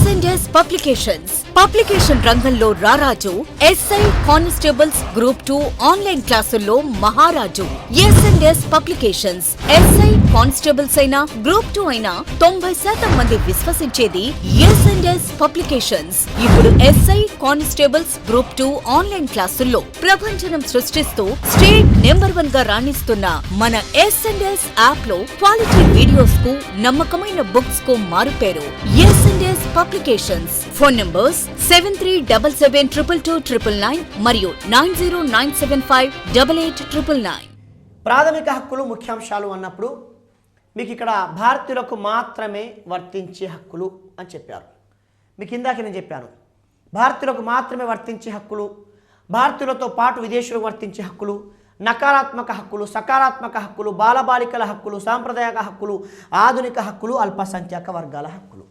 S&S publications publication రంగంలో రారాజు. SI constables group 2 online క్లాసుల్లో మహారాజు. S&S పబ్లికేషన్స్ SI కానిస్టేబుల్స్ అయినా గ్రూప్ 2 అయినా 90% మంది విశ్వసించేది S&S పబ్లికేషన్స్. ఇప్పుడు SI కానిస్టేబుల్స్ గ్రూప్ 2 ఆన్లైన్ క్లాసుల్లో ప్రభంజనం సృష్టిస్తూ స్టేట్ నెంబర్ 1 గా రాణిస్తున్న మన S&S యాప్ లో క్వాలిటీ వీడియోస్ కు నమ్మకమైన బుక్స్ కు మారుపేరు S&S పబ్లికేషన్స్. ఫోన్ నంబర్స్ 7377222999 మరియు 9097588999. ప్రాథమిక హక్కులు ముఖ్యాంశాలు అన్నప్పుడు మీకు ఇక్కడ భారతీయులకు మాత్రమే వర్తించే హక్కులు అని చెప్పారు. మీకు ఇందాక నేను చెప్పాను భారతీయులకు మాత్రమే వర్తించే హక్కులు, భారతీయులతో పాటు విదేశీయులకు వర్తించే హక్కులు, నకారాత్మక హక్కులు, సకారాత్మక హక్కులు, బాలబాలికల హక్కులు, సాంప్రదాయక హక్కులు, ఆధునిక హక్కులు, అల్పసంఖ్యాక వర్గాల హక్కులు.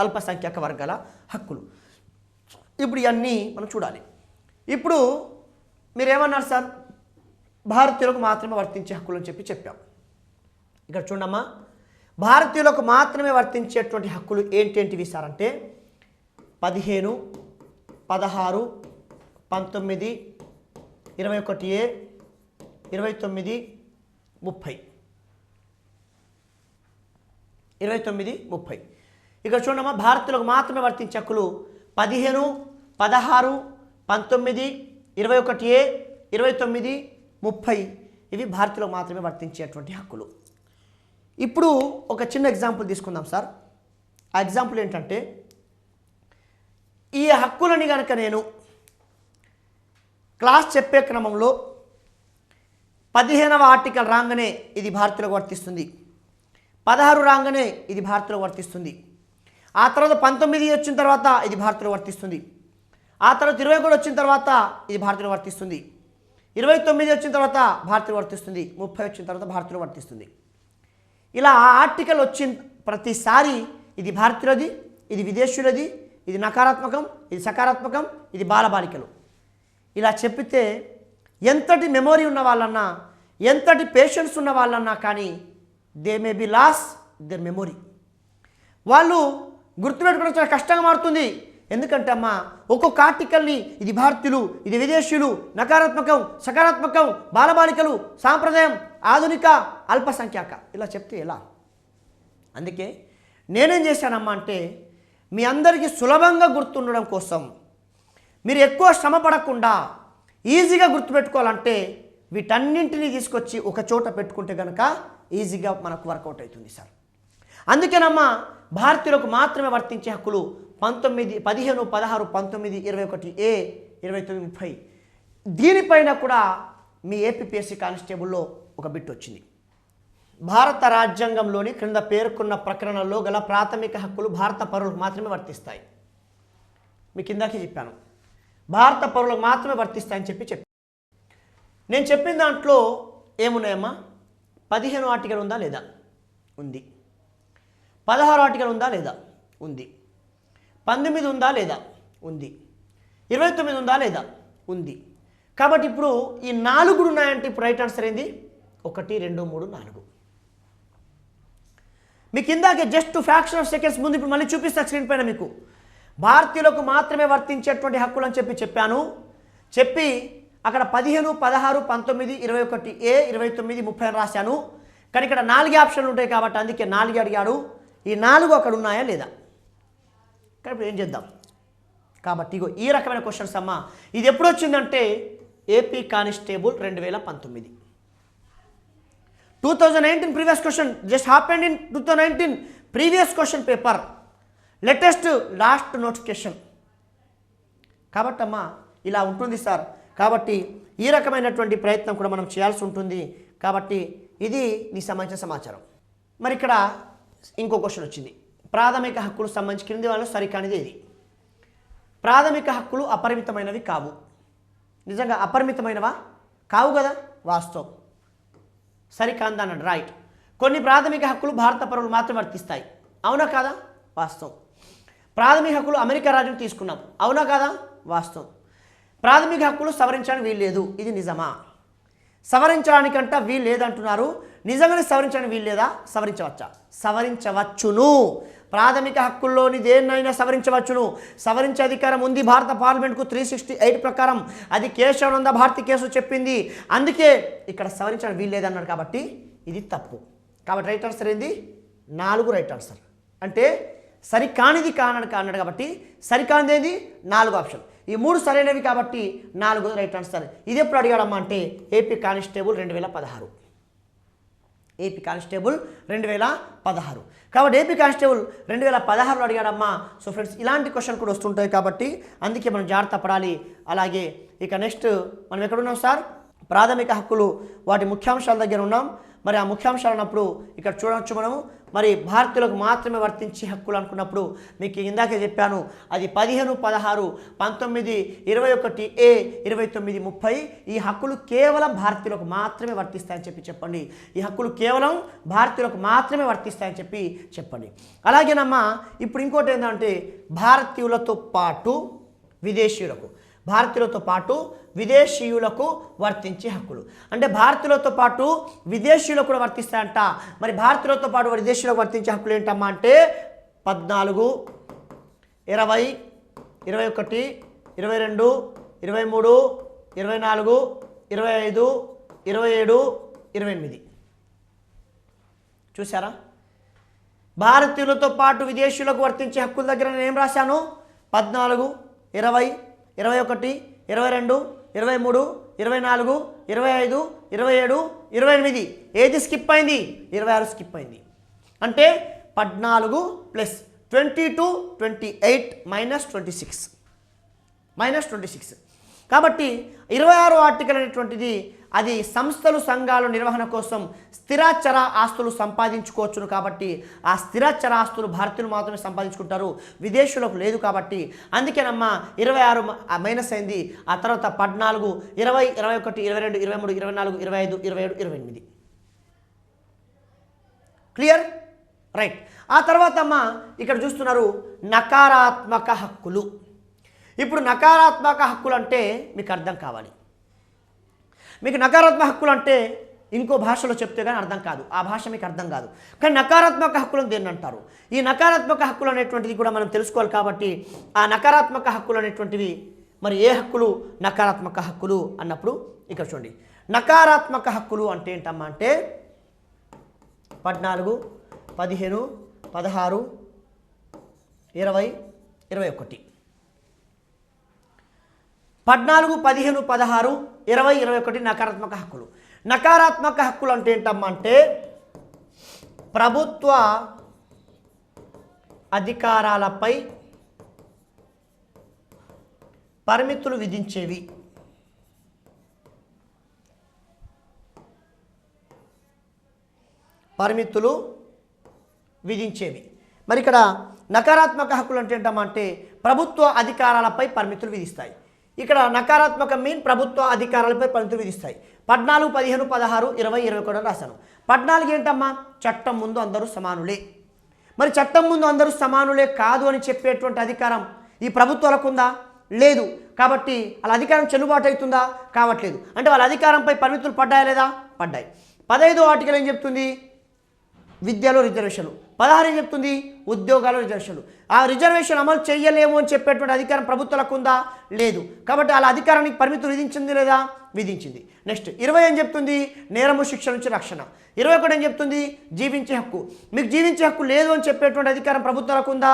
అల్పసంఖ్యాక వర్గాల హక్కులు ఇప్పుడు ఇవన్నీ మనం చూడాలి. ఇప్పుడు మీరేమన్నారు సార్, భారతీయులకు మాత్రమే వర్తించే హక్కులు అని చెప్పాం. ఇక్కడ చూడమ్మా, భారతీయులకు మాత్రమే వర్తించేటువంటి హక్కులు ఏంటేంటివి సార్ అంటే 15, 16, 19, 21A, 29, 30. 29, 30. ఇక్కడ చూడమ్మా, భారతీయులకు మాత్రమే వర్తించే హక్కులు 15, 16, 19, 21A, 29, 30. ఇవి భారతీయులకు మాత్రమే వర్తించేటువంటి హక్కులు. ఇప్పుడు ఒక చిన్న ఎగ్జాంపుల్ తీసుకుందాం సార్. ఆ ఎగ్జాంపుల్ ఏంటంటే, ఈ హక్కులని కనుక నేను క్లాస్ చెప్పే క్రమంలో 15వ ఆర్టికల్ రాగానే ఇది భారతీయులకు వర్తిస్తుంది, 16 రాగానే ఇది భారతీయులకు వర్తిస్తుంది, ఆ తర్వాత 19 వచ్చిన తర్వాత ఇది భారతీయులకు వర్తిస్తుంది, ఆ తర్వాత 20 వచ్చిన తర్వాత ఇది భారతీయులకు వర్తిస్తుంది, 29 వచ్చిన తర్వాత భారతీయులకు వర్తిస్తుంది, 30 వచ్చిన తర్వాత భారతీయులకు వర్తిస్తుంది. ఇలా ఆ ఆర్టికల్ వచ్చిన ప్రతిసారి ఇది భారతీయులది, ఇది విదేశీయులది, ఇది నకారాత్మకం, ఇది సకారాత్మకం, ఇది బాలబాలికలు ఇలా చెప్పితే ఎంతటి మెమొరీ ఉన్న వాళ్ళన్నా, ఎంతటి పేషెన్స్ ఉన్న వాళ్ళన్నా కానీ they may be lose their memory. వాళ్ళు గుర్తుపెట్టుకోవడం చాలా కష్టంగా మారుతుంది. ఎందుకంటే అమ్మా, ఒక్కొక్క ఆర్టికల్ని ఇది భారతీయులు, ఇది విదేశీయులు, నకారాత్మకం, సకారాత్మకం, బాలబాలికలు, సాంప్రదాయం, ఆధునిక, అల్పసంఖ్యాక ఇలా చెప్తే ఎలా? అందుకే నేనేం చేశానమ్మా అంటే, మీ అందరికీ సులభంగా గుర్తుండడం కోసం, మీరు ఎక్కువ శ్రమ పడకుండా ఈజీగా గుర్తుపెట్టుకోవాలంటే వీటన్నింటినీ తీసుకొచ్చి ఒక చోట పెట్టుకుంటే కనుక ఈజీగా మనకు వర్కౌట్ అవుతుంది సార్. అందుకేనమ్మా, భారతీయులకు మాత్రమే వర్తించే హక్కులు 19, 15, 16, 19, 21A, 29, 30. దీనిపైన కూడా మీ ఏపీఎస్సీ కానిస్టేబుల్లో ఒక బిట్ వచ్చింది. భారత రాజ్యాంగంలోని క్రింద పేర్కొన్న ప్రకరణలో గల ప్రాథమిక హక్కులు భారత పౌరులకు మాత్రమే వర్తిస్తాయి. మీకు ఇందాకే చెప్పాను, భారత పౌరులకు మాత్రమే వర్తిస్తాయని చెప్పాను. నేను చెప్పిన దాంట్లో ఏమున్నాయమ్మా? 15 ఆర్టికల్ ఉందా లేదా? ఉంది. 16 ఆర్టికల్ ఉందా లేదా? ఉంది. 19 ఉందా లేదా? ఉంది. 29 ఉందా లేదా? ఉంది. కాబట్టి ఇప్పుడు ఈ 4 ఉన్నాయంటే ఇప్పుడు రైట్ ఆన్సర్ ఏంది? 1, 2, 3, 4. మీకు ఇందాకే జస్ట్ ఫ్రాక్షన్ ఆఫ్ సెకండ్స్ ముందు ఇప్పుడు మళ్ళీ చూపిస్తా స్క్రీన్ పైన. మీకు భారతీయులకు మాత్రమే వర్తించేటువంటి హక్కులు అని చెప్పాను. చెప్పి అక్కడ 15, 16, 19, 21A, 29, 30 అని రాశాను. కానీ ఇక్కడ 4 ఆప్షన్లు ఉంటాయి కాబట్టి అందుకే 4 అడిగాడు. ఈ 4 అక్కడ ఉన్నాయా లేదా? కానీ ఇప్పుడు ఏం చేద్దాం? కాబట్టి ఇగో ఈ రకమైన క్వశ్చన్స్ అమ్మా. ఇది ఎప్పుడు వచ్చిందంటే AP constable 2019, 2019 previous question just happened in 2019 previous question paper, latest last notification. కాబట్టి అమ్మా ఇలా ఉంటుంది సార్. కాబట్టి ఈ రకమైనటువంటి ప్రయత్నం కూడా మనం చేయాల్సి ఉంటుంది. కాబట్టి ఇది నీ సంబంధించిన సమాచారం. మరి ఇక్కడ ఇంకో క్వశ్చన్ వచ్చింది. ప్రాథమిక హక్కులకు సంబంధించి క్రింది వాళ్ళు సరికానిది ఇది. ప్రాథమిక హక్కులు అపరిమితమైనవి కావు. నిజంగా అపరిమితమైనవా? కావు కదా, వాస్తవం. సరికాందా అన్నాడు, రైట్. కొన్ని ప్రాథమిక హక్కులు భారత పౌరులు మాత్రమే వర్తిస్తాయి, అవునా కాదా? వాస్తవం. ప్రాథమిక హక్కులు అమెరికా రాజ్యం తీసుకున్నాం, అవునా కాదా? వాస్తవం. ప్రాథమిక హక్కులు సవరించడానికి వీల్లేదు, ఇది నిజమా? సవరించడానికంట వీలు లేదంటున్నారు. నిజంగానే సవరించడానికి వీలు లేదా? సవరించవచ్చా? సవరించవచ్చును. ప్రాథమిక హక్కుల్లోని దేన్నైనా సవరించవచ్చును. సవరించే అధికారం ఉంది భారత పార్లమెంట్కు 368 ప్రకారం. అది కేశవానంద భారతి కేసు చెప్పింది. అందుకే ఇక్కడ సవరించడం వీల్లేదన్నాడు కాబట్టి ఇది తప్పు. కాబట్టి రైట్ ఆన్సర్ ఏంది? 4 రైట్ ఆన్సర్. అంటే సరికానిది అన్నాడు కాబట్టి సరికానిది ఏంది? 4 ఆప్షన్. ఈ 3 సరైనవి కాబట్టి 4 రైట్ ఆన్సర్. ఇది ఎప్పుడు అడిగాడమ్మా అంటే ఏపీ కానిస్టేబుల్ 2016. AP constable 2016. కాబట్టి ఏపీ కానిస్టేబుల్ 2016లో అడిగాడమ్మా. సో ఫ్రెండ్స్ ఇలాంటి క్వశ్చన్ కూడా వస్తుంటాయి కాబట్టి అందుకే మనం జాగ్రత్త పడాలి. అలాగే ఇక నెక్స్ట్ మనం ఎక్కడున్నాం సార్? ప్రాథమిక హక్కులు వాటి ముఖ్యాంశాల దగ్గర ఉన్నాం. మరి ఆ ముఖ్యాంశాలు అన్నప్పుడు ఇక్కడ చూడవచ్చు మనము. మరి భారతీయులకు మాత్రమే వర్తించే హక్కులు అనుకున్నప్పుడు మీకు ఇందాకే చెప్పాను, అది 15, 16, 19, 21A, 29, 30 ఈ హక్కులు కేవలం భారతీయులకు మాత్రమే వర్తిస్తాయని చెప్పండి. ఈ హక్కులు కేవలం భారతీయులకు మాత్రమే వర్తిస్తాయని చెప్పండి. అలాగేనమ్మా ఇప్పుడు ఇంకోటి ఏంటంటే భారతీయులతో పాటు విదేశీయులకు వర్తించే హక్కులు. అంటే భారతీయులతో పాటు విదేశీయులకు కూడా వర్తిస్తాయంట. మరి భారతీయులతో పాటు విదేశీయులకు వర్తించే హక్కులు ఏంటమ్మా అంటే 14, 20, 21, 22, 23, 24, 25, 27, 28. చూసారా? భారతీయులతో పాటు విదేశీయులకు వర్తించే హక్కుల దగ్గర నేను ఏం రాశాను? 14, 20, 21, 22, 23, 24, 25, 27, 28. ఏది స్కిప్ అయింది? 26 స్కిప్ అయింది. అంటే 14 ప్లస్ 22, 28 -26. కాబట్టి 26 ఆర్టికల్ అనేటువంటిది అది సంస్థలు సంఘాల నిర్వహణ కోసం స్థిరాచర ఆస్తులు సంపాదించుకోవచ్చును. కాబట్టి ఆ స్థిరాచర ఆస్తులు భారతీయులు మాత్రమే సంపాదించుకుంటారు, విదేశీయులకు లేదు. కాబట్టి అందుకేనమ్మా 26 మైనస్ అయింది. ఆ తర్వాత 14, 20, 21, 22, 23, 24, 25, 27, 28. క్లియర్? రైట్. ఆ తర్వాత అమ్మా ఇక్కడ చూస్తున్నారు నకారాత్మక హక్కులు. ఇప్పుడు నకారాత్మక హక్కులు అంటే మీకు అర్థం కావాలి. మీకు నకారాత్మక హక్కులు అంటే ఇంకో భాషలో చెప్తే కానీ అర్థం కాదు, ఆ భాష మీకు అర్థం కాదు. కానీ నకారాత్మక హక్కులను దేన్ని అంటారు? ఈ నకారాత్మక హక్కులు అనేటువంటిది కూడా మనం తెలుసుకోవాలి. కాబట్టి ఆ నకారాత్మక హక్కులు అనేటువంటివి మరి ఏ హక్కులు నకారాత్మక హక్కులు అన్నప్పుడు ఇక్కడ చూడండి. నకారాత్మక హక్కులు అంటే ఏంటమ్మా అంటే 14, 15, 16, 20, 21. 14, 15, 16, 20, 21 నకారాత్మక హక్కులు. నకారాత్మక హక్కులు అంటే ఏంటమ్మా అంటే ప్రభుత్వ అధికారాలపై పరిమితులు విధించేవి. మరి ఇక్కడ నకారాత్మక హక్కులు అంటే ఏంటమ్మా అంటే ప్రభుత్వ అధికారాలపై పరిమితులు విధిస్తాయి. ఇక్కడ నకారాత్మక మీన్ ప్రభుత్వ అధికారాలపై పరిమితులు విధిస్తాయి. 14, 15, 16, 20, 21 రాశాను. 14 ఏంటమ్మా? చట్టం ముందు అందరూ సమానులే. మరి చట్టం ముందు అందరూ సమానులే కాదు అని చెప్పేటువంటి అధికారం ఈ ప్రభుత్వాలకు ఉందా? లేదు. కాబట్టి వాళ్ళ అధికారం చెల్లుబాటు అవుతుందా? కావట్లేదు. అంటే వాళ్ళ అధికారంపై పరిమితులు పడ్డాయా లేదా? పడ్డాయి. 15వ ఆర్టికల్ ఏం చెప్తుంది? విద్యలో రిజర్వేషన్లు. 16 ఏం చెప్తుంది? ఉద్యోగాలు రిజర్వేషన్లు. ఆ రిజర్వేషన్ అమలు చేయలేము అని చెప్పేటువంటి అధికారం ప్రభుత్వాలకు ఉందా? లేదు. కాబట్టి వాళ్ళ అధికారానికి పరిమితులు విధించింది లేదా? విధించింది. నెక్స్ట్ 20 ఏం చెప్తుంది? నేరము శిక్ష నుంచి రక్షణ. 21 ఏం చెప్తుంది? జీవించే హక్కు. మీకు జీవించే హక్కు లేదు అని చెప్పేటువంటి అధికారం ప్రభుత్వాలకు ఉందా?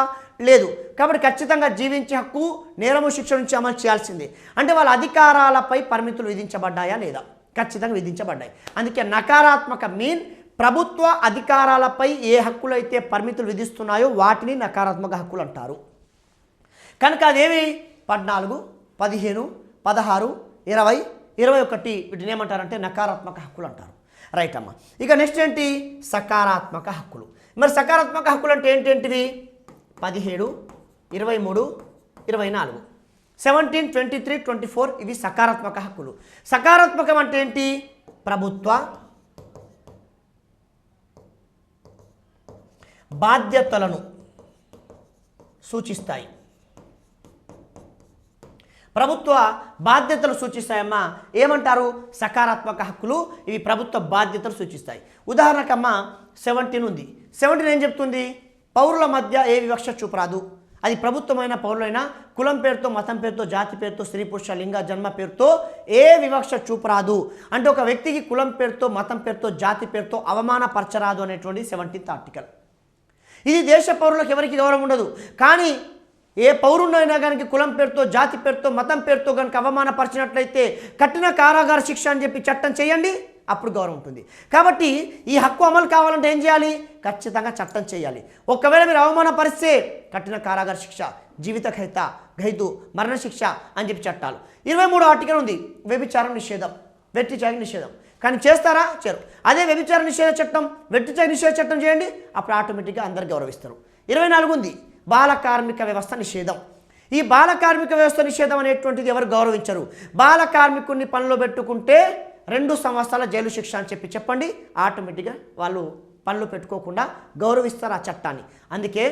లేదు. కాబట్టి ఖచ్చితంగా జీవించే హక్కు నేరము శిక్ష నుంచి అమలు చేయాల్సిందే. అంటే వాళ్ళ అధికారాలపై పరిమితులు విధించబడ్డాయా లేదా? ఖచ్చితంగా విధించబడ్డాయి. అందుకే నకారాత్మక మీన్ ప్రభుత్వ అధికారాలపై ఏ హక్కులైతే పరిమితులు విధిస్తున్నాయో వాటిని నకారాత్మక హక్కులు అంటారు. కనుక అదేవి 14, 15, 16, 20, 21 వీటిని ఏమంటారంటే నకారాత్మక హక్కులు అంటారు. రైట్ అమ్మా. ఇక నెక్స్ట్ ఏంటి? సకారాత్మక హక్కులు. మరి సకారాత్మక హక్కులు అంటే ఏంటేంటివి? 17, 23, 24, 17, 23, 24 ఇవి సకారాత్మక హక్కులు. సకారాత్మకం అంటే ఏంటి? ప్రభుత్వ బాధ్యతలను సూచిస్తాయి. ప్రభుత్వ బాధ్యతలు సూచిస్తాయమ్మా. ఏమంటారు? సకారాత్మక హక్కులు. ఇవి ప్రభుత్వ బాధ్యతలు సూచిస్తాయి. ఉదాహరణకమ్మా 17 ఉంది. 17 ఏం చెప్తుంది? పౌరుల మధ్య ఏ వివక్ష చూపరాదు. అది ప్రభుత్వమైన పౌరులైన కులం పేరుతో, మతం పేరుతో, జాతి పేరుతో, స్త్రీ పురుష లింగ జన్మ పేరుతో ఏ వివక్ష చూపరాదు. అంటే ఒక వ్యక్తికి కులం పేరుతో, మతం పేరుతో, జాతి పేరుతో అవమానపరచరాదు అనేటువంటి 17th ఆర్టికల్. ఇది దేశ పౌరులకు ఎవరికి గౌరవం ఉండదు. కానీ ఏ పౌరునైనా కనుక కులం పేరుతో, జాతి పేరుతో, మతం పేరుతో కనుక అవమానపరిచినట్లయితే కఠిన కారాగార శిక్ష అని చెప్పి చట్టం చేయండి, అప్పుడు గౌరవం ఉంటుంది. కాబట్టి ఈ హక్కు అమలు కావాలంటే ఏం చేయాలి? ఖచ్చితంగా చట్టం చేయాలి. ఒకవేళ మీరు అవమానపరిస్తే కఠిన కారాగార శిక్ష, జీవిత ఖైదు, మరణశిక్ష అని చెప్పి చట్టాలు. 23వ ఆర్టికల్ ఉంది, వ్యభిచారం నిషేధం, వెట్టిచాకి నిషేధం. కానీ చేస్తారా? చేయరు. అదే వ్యభిచార నిషేధ చట్టం, వెట్టిచాకి నిషేధ చట్టం చేయండి, అప్పుడు ఆటోమేటిక్గా అందరు గౌరవిస్తారు. 24 ఉంది, బాల కార్మిక వ్యవస్థ నిషేధం. ఈ బాల కార్మిక వ్యవస్థ నిషేధం అనేటువంటిది ఎవరు గౌరవించరు. బాల కార్మికుడిని పనిలో పెట్టుకుంటే 2 సంవత్సరాల జైలు శిక్ష అని చెప్పండి, ఆటోమేటిక్గా వాళ్ళు పనులు పెట్టుకోకుండా గౌరవిస్తారు ఆ చట్టాన్ని. అందుకే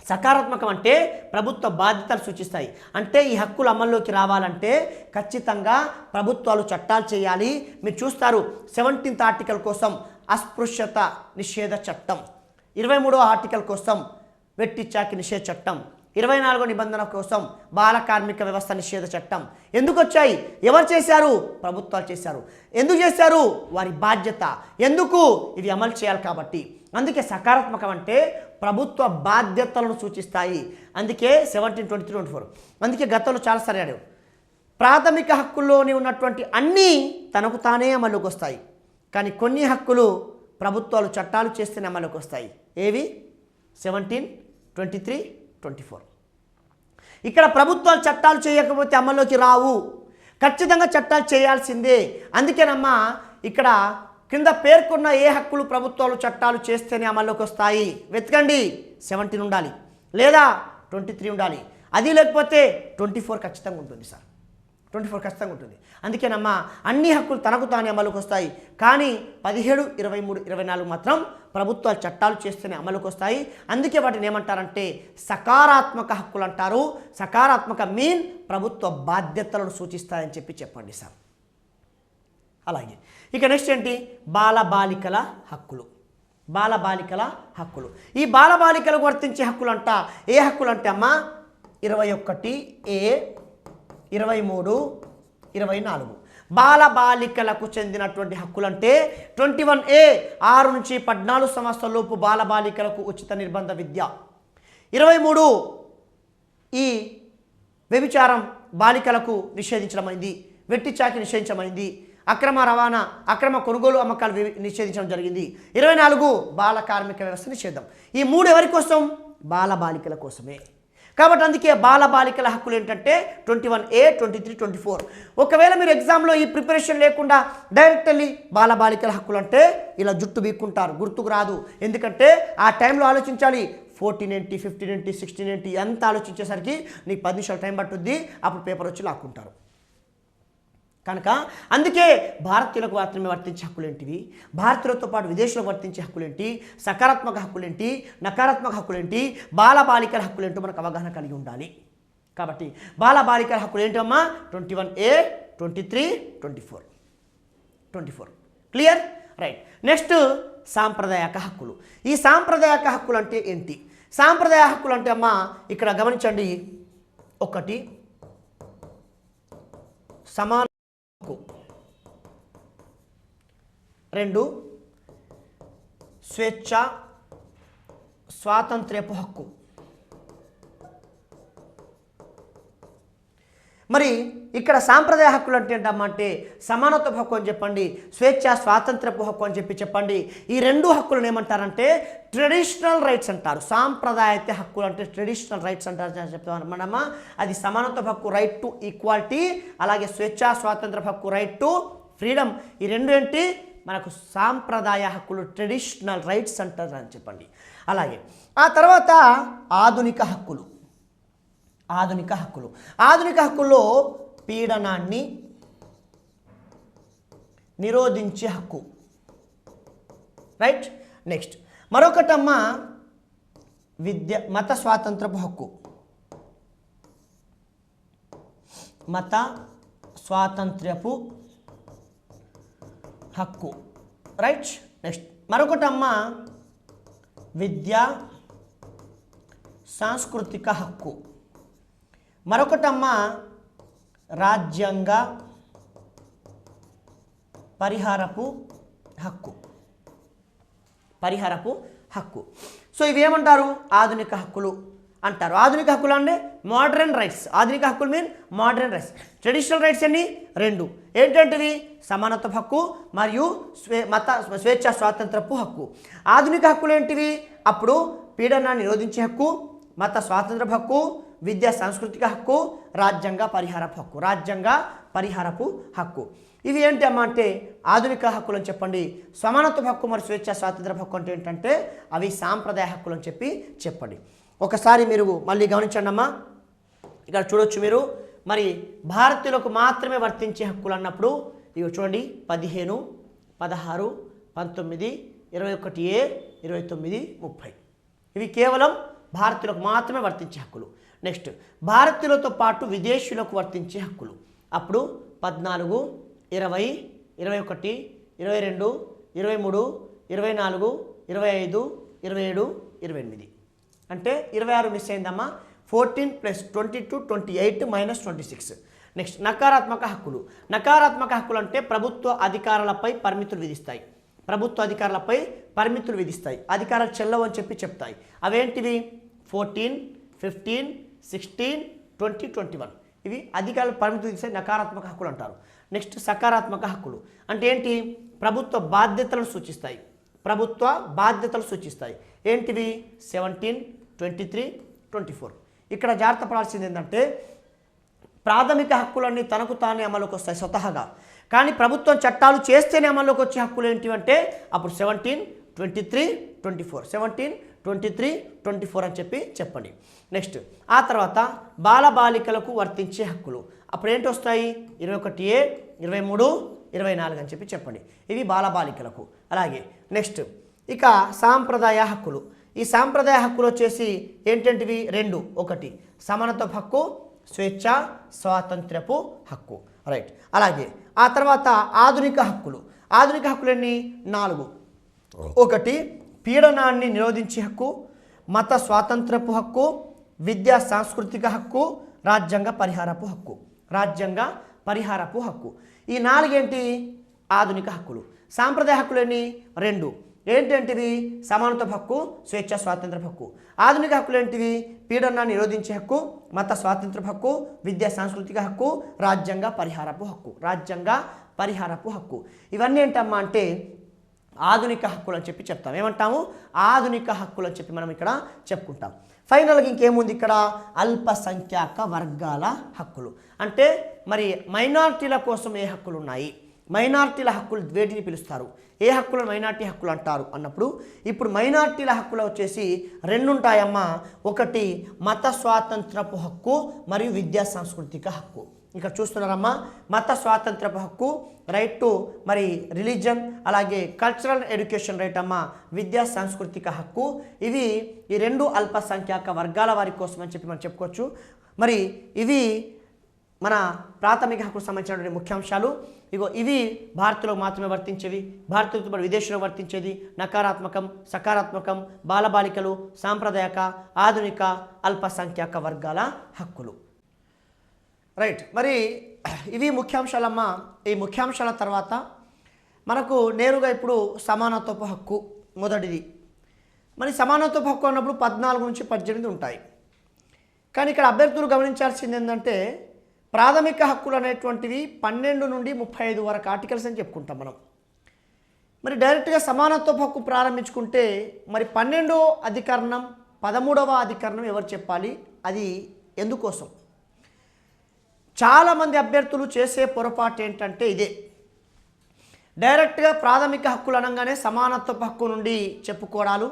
సకారాత్మకం అంటే ప్రభుత్వ బాధ్యతలు సూచిస్తాయి. అంటే ఈ హక్కులు అమల్లోకి రావాలంటే ఖచ్చితంగా ప్రభుత్వాలు చట్టాలు చేయాలి. మీరు చూస్తారు 17th ఆర్టికల్ కోసం అస్పృశ్యత నిషేధ చట్టం, 23వ ఆర్టికల్ కోసం వెట్టిచాకి నిషేధ చట్టం, 24వ నిబంధన కోసం బాల కార్మిక వ్యవస్థ నిషేధ చట్టం. ఎందుకు వచ్చాయి? ఎవరు చేశారు? ప్రభుత్వాలు చేశారు. ఎందుకు చేశారు? వారి బాధ్యత. ఎందుకు? ఇవి అమలు చేయాలి కాబట్టి. అందుకే సకారాత్మకం అంటే ప్రభుత్వ బాధ్యతలను సూచిస్తాయి. అందుకే 17, 23, 24. అందుకే గతంలో చాలాసార్లు అడిగారు, ప్రాథమిక హక్కుల్లోని ఉన్నటువంటి అన్నీ తనకు తానే అమలుకి వస్తాయి. కానీ కొన్ని హక్కులు ప్రభుత్వాలు చట్టాలు చేస్తేనే అమలుకి వస్తాయి. ఏవి? 17, 23, 24. ఇక్కడ ప్రభుత్వాలు చట్టాలు చేయకపోతే అమల్లోకి రావు. ఖచ్చితంగా చట్టాలు చేయాల్సిందే. అందుకేనమ్మా ఇక్కడ కింద పేర్కొన్న ఏ హక్కులు ప్రభుత్వాలు చట్టాలు చేస్తేనే అమల్లోకి వస్తాయి వెతకండి. 17 ఉండాలి, లేదా 23 ఉండాలి. అది లేకపోతే 24 ఖచ్చితంగా ఉంటుంది సార్, 24 ఖచ్చితంగా ఉంటుంది. అందుకేనమ్మా అన్ని హక్కులు తనకు తానే అమలుకి వస్తాయి. కానీ 17, 23, 24 మాత్రం ప్రభుత్వాలు చట్టాలు చేస్తేనే అమలుకి వస్తాయి. అందుకే వాటిని ఏమంటారంటే సకారాత్మక హక్కులు అంటారు. సకారాత్మక మీన్ ప్రభుత్వ బాధ్యతలను సూచిస్తాయని చెప్పండి సార్. అలాగే ఇక నెక్స్ట్ ఏంటి? బాలబాలికల హక్కులు. బాలబాలికల హక్కులు. ఈ బాలబాలికలకు వర్తించే హక్కులు అంట. ఏ హక్కులు అంటే అమ్మా 21A, 23, 24 బాలబాలికలకు చెందినటువంటి హక్కులు అంటే 21A 6 నుంచి 14 సంవత్సరాల లోపు బాలబాలికలకు ఉచిత నిర్బంధ విద్య. 23 ఈ వ్యభిచారం బాలికలకు నిషేధించడమైంది, వెట్టిచాకి నిషేధించమైంది, అక్రమ రవాణా, అక్రమ కొనుగోలు అమ్మకాలు నిషేధించడం జరిగింది. 24 బాల కార్మిక వ్యవస్థ నిషేధం. ఈ 3 ఎవరి కోసం? బాలబాలికల కోసమే. కాబట్టి అందుకే బాలబాలికల హక్కులు ఏంటంటే 21A, 23, 24. ఒకవేళ మీరు ఎగ్జామ్లో ఈ ప్రిపరేషన్ లేకుండా డైరెక్ట్ వెళ్ళి బాలబాలికల హక్కులు అంటే ఇలా జుట్టు బీక్కుంటారు, గుర్తుకు రాదు. ఎందుకంటే ఆ టైంలో ఆలోచించాలి. 14 ఏంటి, 15 ఏంటి, 16 ఏంటి ఎంత ఆలోచించేసరికి నీకు 10 నిమిషాలు టైం పట్టుద్ది. అప్పుడు పేపర్ వచ్చి లాక్కుంటారు. కనుక అందుకే భారతీయులకు మాత్రమే వర్తించే హక్కులు ఏంటివి, భారతీయులతో పాటు విదేశీయులకు వర్తించే హక్కులు ఏంటి, సకారాత్మక హక్కులు ఏంటి, నకారాత్మక హక్కులు ఏంటి, బాలబాలికల హక్కులు ఏంటో మనకు అవగాహన కలిగి ఉండాలి. కాబట్టి బాలబాలికల హక్కులు ఏంటమ్మా? 21A, 23, 24. క్లియర్? రైట్. నెక్స్ట్ సాంప్రదాయక హక్కులు. ఈ సాంప్రదాయక హక్కులు అంటే ఏంటి? సాంప్రదాయ హక్కులు అంటే అమ్మా ఇక్కడ గమనించండి. 1 సమాన హక్కు, 2 స్వేచ్ఛ స్వాతంత్ర్యపు హక్కు. మరి ఇక్కడ సాంప్రదాయ హక్కులు అంటే ఏంటమ్మా అంటే సమానత్వ హక్కు అని చెప్పండి, స్వేచ్ఛ స్వాతంత్రపు హక్కు అని చెప్పండి. ఈ 2 హక్కులను ఏమంటారంటే ట్రెడిషనల్ రైట్స్ అంటారు. సాంప్రదాయత హక్కులు అంటే ట్రెడిషనల్ రైట్స్ అంటారు చెప్తాం మనమ్మా. అది సమానత్వ హక్కు, రైట్ టు ఈక్వాలిటీ, అలాగే స్వేచ్ఛ స్వాతంత్ర హక్కు, రైట్ టు ఫ్రీడమ్. ఈ 2 ఏంటి? మనకు సాంప్రదాయ హక్కులు, ట్రెడిషనల్ రైట్స్ అంటారు అని చెప్పండి. అలాగే ఆ తర్వాత ఆధునిక హక్కులు. ఆధునిక హక్కులు. ఆధునిక హక్కుల్లో పీడనాన్ని నిరోధించే హక్కు. రైట్. నెక్స్ట్ మరొకటమ్మా మత స్వాతంత్రపు హక్కు. మత స్వాతంత్ర్యపు హక్కు. రైట్. నెక్స్ట్ మరొకటమ్మా విద్యా సాంస్కృతిక హక్కు. మరొకటమ్మ రాజ్యాంగ పరిహారపు హక్కు. పరిహారపు హక్కు. సో ఇవేమంటారు? ఆధునిక హక్కులు అంటారు. ఆధునిక హక్కులు అంటే మోడర్న్ రైట్స్. ఆధునిక హక్కులు mean modern rights. Traditional rights అన్ని రెండు. ఏంటంటివి? సమానత్వ హక్కు మరియు స్వేచ్ఛ స్వాతంత్రపు హక్కు. ఆధునిక హక్కులు ఏంటివి? అప్పుడు పీడనాన్ని నిరోధించే హక్కు, మత స్వాతంత్రపు హక్కు, విద్యా సాంస్కృతిక హక్కు, రాజ్యాంగ పరిహారపు హక్కు. రాజ్యాంగ పరిహారపు హక్కు. ఇవి ఏంటి అమ్మ అంటే ఆధునిక హక్కులు అని చెప్పండి. సమానత్వ హక్కు మరియు స్వేచ్ఛ స్వాతంత్ర హక్కు అంటే ఏంటంటే అవి సాంప్రదాయ హక్కులు అని చెప్పండి. ఒకసారి మీరు మళ్ళీ గమనించండి అమ్మా. ఇక్కడ చూడొచ్చు మీరు. మరి భారతీయులకు మాత్రమే వర్తించే హక్కులు అన్నప్పుడు ఇవి చూడండి 15, 16, 19, 21A, 29, 30. ఇవి కేవలం భారతీయులకు మాత్రమే వర్తించే హక్కులు. నెక్స్ట్ భారతీయులతో పాటు విదేశీయులకు వర్తించే హక్కులు. అప్పుడు 14, 20, 21, 22, 23, 24, 25, 27, 28. అంటే 26 మిస్ అయిందమ్మా. 14 + 22, 28 - 26. నెక్స్ట్ నకారాత్మక హక్కులు. నకారాత్మక హక్కులు అంటే ప్రభుత్వ అధికారాలపై పరిమితులు విధిస్తాయి. ప్రభుత్వ అధికారులపై పరిమితులు విధిస్తాయి. అధికారాలు చెల్లవు అని చెప్తాయి. అవేంటివి? 14, 15, 16, 20, 21. ఇవి అధికారులు పరిమితులు విధిస్తాయి. నకారాత్మక హక్కులు అంటారు. నెక్స్ట్ సకారాత్మక హక్కులు అంటే ఏంటి? ప్రభుత్వ బాధ్యతలను సూచిస్తాయి. ప్రభుత్వ బాధ్యతలు సూచిస్తాయి. ఏంటివి? 17, 23, 24. ఇక్కడ జాగ్రత్త పడాల్సింది ఏంటంటే ప్రాథమిక హక్కులన్నీ తనకు తానే అమలుకి వస్తాయి స్వతహాగా. కానీ ప్రభుత్వం చట్టాలు చేస్తేనే అమల్లోకి వచ్చే హక్కులు ఏంటివంటే అప్పుడు 17, 23, 24. 17, 23, 24 అని చెప్పండి. నెక్స్ట్ ఆ తర్వాత బాలబాలికలకు వర్తించే హక్కులు. అప్పుడు ఏంటి వస్తాయి? 21A, 23, 24 అని చెప్పండి. ఇవి బాలబాలికలకు. అలాగే నెక్స్ట్ ఇక సాంప్రదాయ హక్కులు. ఈ సాంప్రదాయ హక్కులు వచ్చేసి ఏంటంటివి? 2. ఒకటి సమానత్వ హక్కు, స్వేచ్ఛ స్వాతంత్ర్యపు హక్కు. రైట్. అలాగే ఆ తర్వాత ఆధునిక హక్కులు. ఆధునిక హక్కులు ఎన్ని? 4. ఒకటి పీడనాన్ని నిరోధించే హక్కు, మత స్వాతంత్రపు హక్కు, విద్యా సాంస్కృతిక హక్కు, రాజ్యాంగ పరిహారపు హక్కు. రాజ్యాంగ పరిహారపు హక్కు. ఈ 4 ఏంటి? ఆధునిక హక్కులు. సాంప్రదాయ హక్కులు ఎన్ని? 2. ఏంటంటివి? సమానత్వ హక్కు, స్వేచ్ఛ స్వాతంత్ర హక్కు. ఆధునిక హక్కులు ఏంటివి? పీడనాన్ని నిరోధించే హక్కు, మత స్వాతంత్ర హక్కు, విద్యా సాంస్కృతిక హక్కు, రాజ్యాంగ పరిహారపు హక్కు. రాజ్యాంగ పరిహారపు హక్కు. ఇవన్నీ ఏంటమ్మా అంటే ఆధునిక హక్కులు అని చెప్తాం. ఏమంటాము? ఆధునిక హక్కులు అని మనం ఇక్కడ చెప్పుకుంటాం. ఫైనల్గా ఇంకేముంది ఇక్కడ? అల్పసంఖ్యాక వర్గాల హక్కులు. అంటే మరి మైనారిటీల కోసం ఏ హక్కులు ఉన్నాయి? మైనారిటీల హక్కులు వేటిని పిలుస్తారు? ఏ హక్కులను మైనారిటీ హక్కులు అంటారు అన్నప్పుడు ఇప్పుడు మైనారిటీల హక్కులు వచ్చేసి 2 ఉంటాయమ్మా. ఒకటి మత స్వాతంత్రపు హక్కు మరియు విద్యా సాంస్కృతిక హక్కు. ఇక్కడ చూస్తున్నారమ్మా. మత స్వాతంత్రపు హక్కు, రైట్ టు మరి రిలీజన్, అలాగే కల్చరల్ ఎడ్యుకేషన్ రైట్ అమ్మా. విద్యా సాంస్కృతిక హక్కు. ఇవి ఈ 2 అల్పసంఖ్యాక వర్గాల వారి కోసం అని మనం చెప్పుకోవచ్చు. మరి ఇవి మన ప్రాథమిక హక్కుకు సంబంధించినటువంటి ముఖ్యాంశాలు. ఇవి భారత్లో మాత్రమే వర్తించేవి. భారతీయులతో పాటు విదేశంలో వర్తించేది నకారాత్మకం, సకారాత్మకం, బాలబాలికలు, సాంప్రదాయక, ఆధునిక, అల్పసంఖ్యాక వర్గాల హక్కులు. రైట్. మరి ఇవి ముఖ్యాంశాలమ్మా. ఈ ముఖ్యాంశాల తర్వాత మనకు నేరుగా ఇప్పుడు సమానత్వపు హక్కు మొదటిది. మరి సమానత్వపు హక్కు అన్నప్పుడు 14 నుంచి 18 ఉంటాయి. కానీ ఇక్కడ అభ్యర్థులు గమనించాల్సింది ఏంటంటే ప్రాథమిక హక్కులు అనేటువంటివి 12 నుండి 35 వరకు ఆర్టికల్స్ అని చెప్పుకుంటాం మనం. మరి డైరెక్ట్గా సమానత్వపు హక్కు ప్రారంభించుకుంటే మరి 12వ అధికరణం 13వ అధికరణం ఎవరు చెప్పాలి? అది ఎందుకోసం? చాలామంది అభ్యర్థులు చేసే పొరపాటు ఏంటంటే ఇదే. డైరెక్ట్గా ప్రాథమిక హక్కులు అనగానే సమానత్వపు హక్కు నుండి చెప్పుకోవడాలు,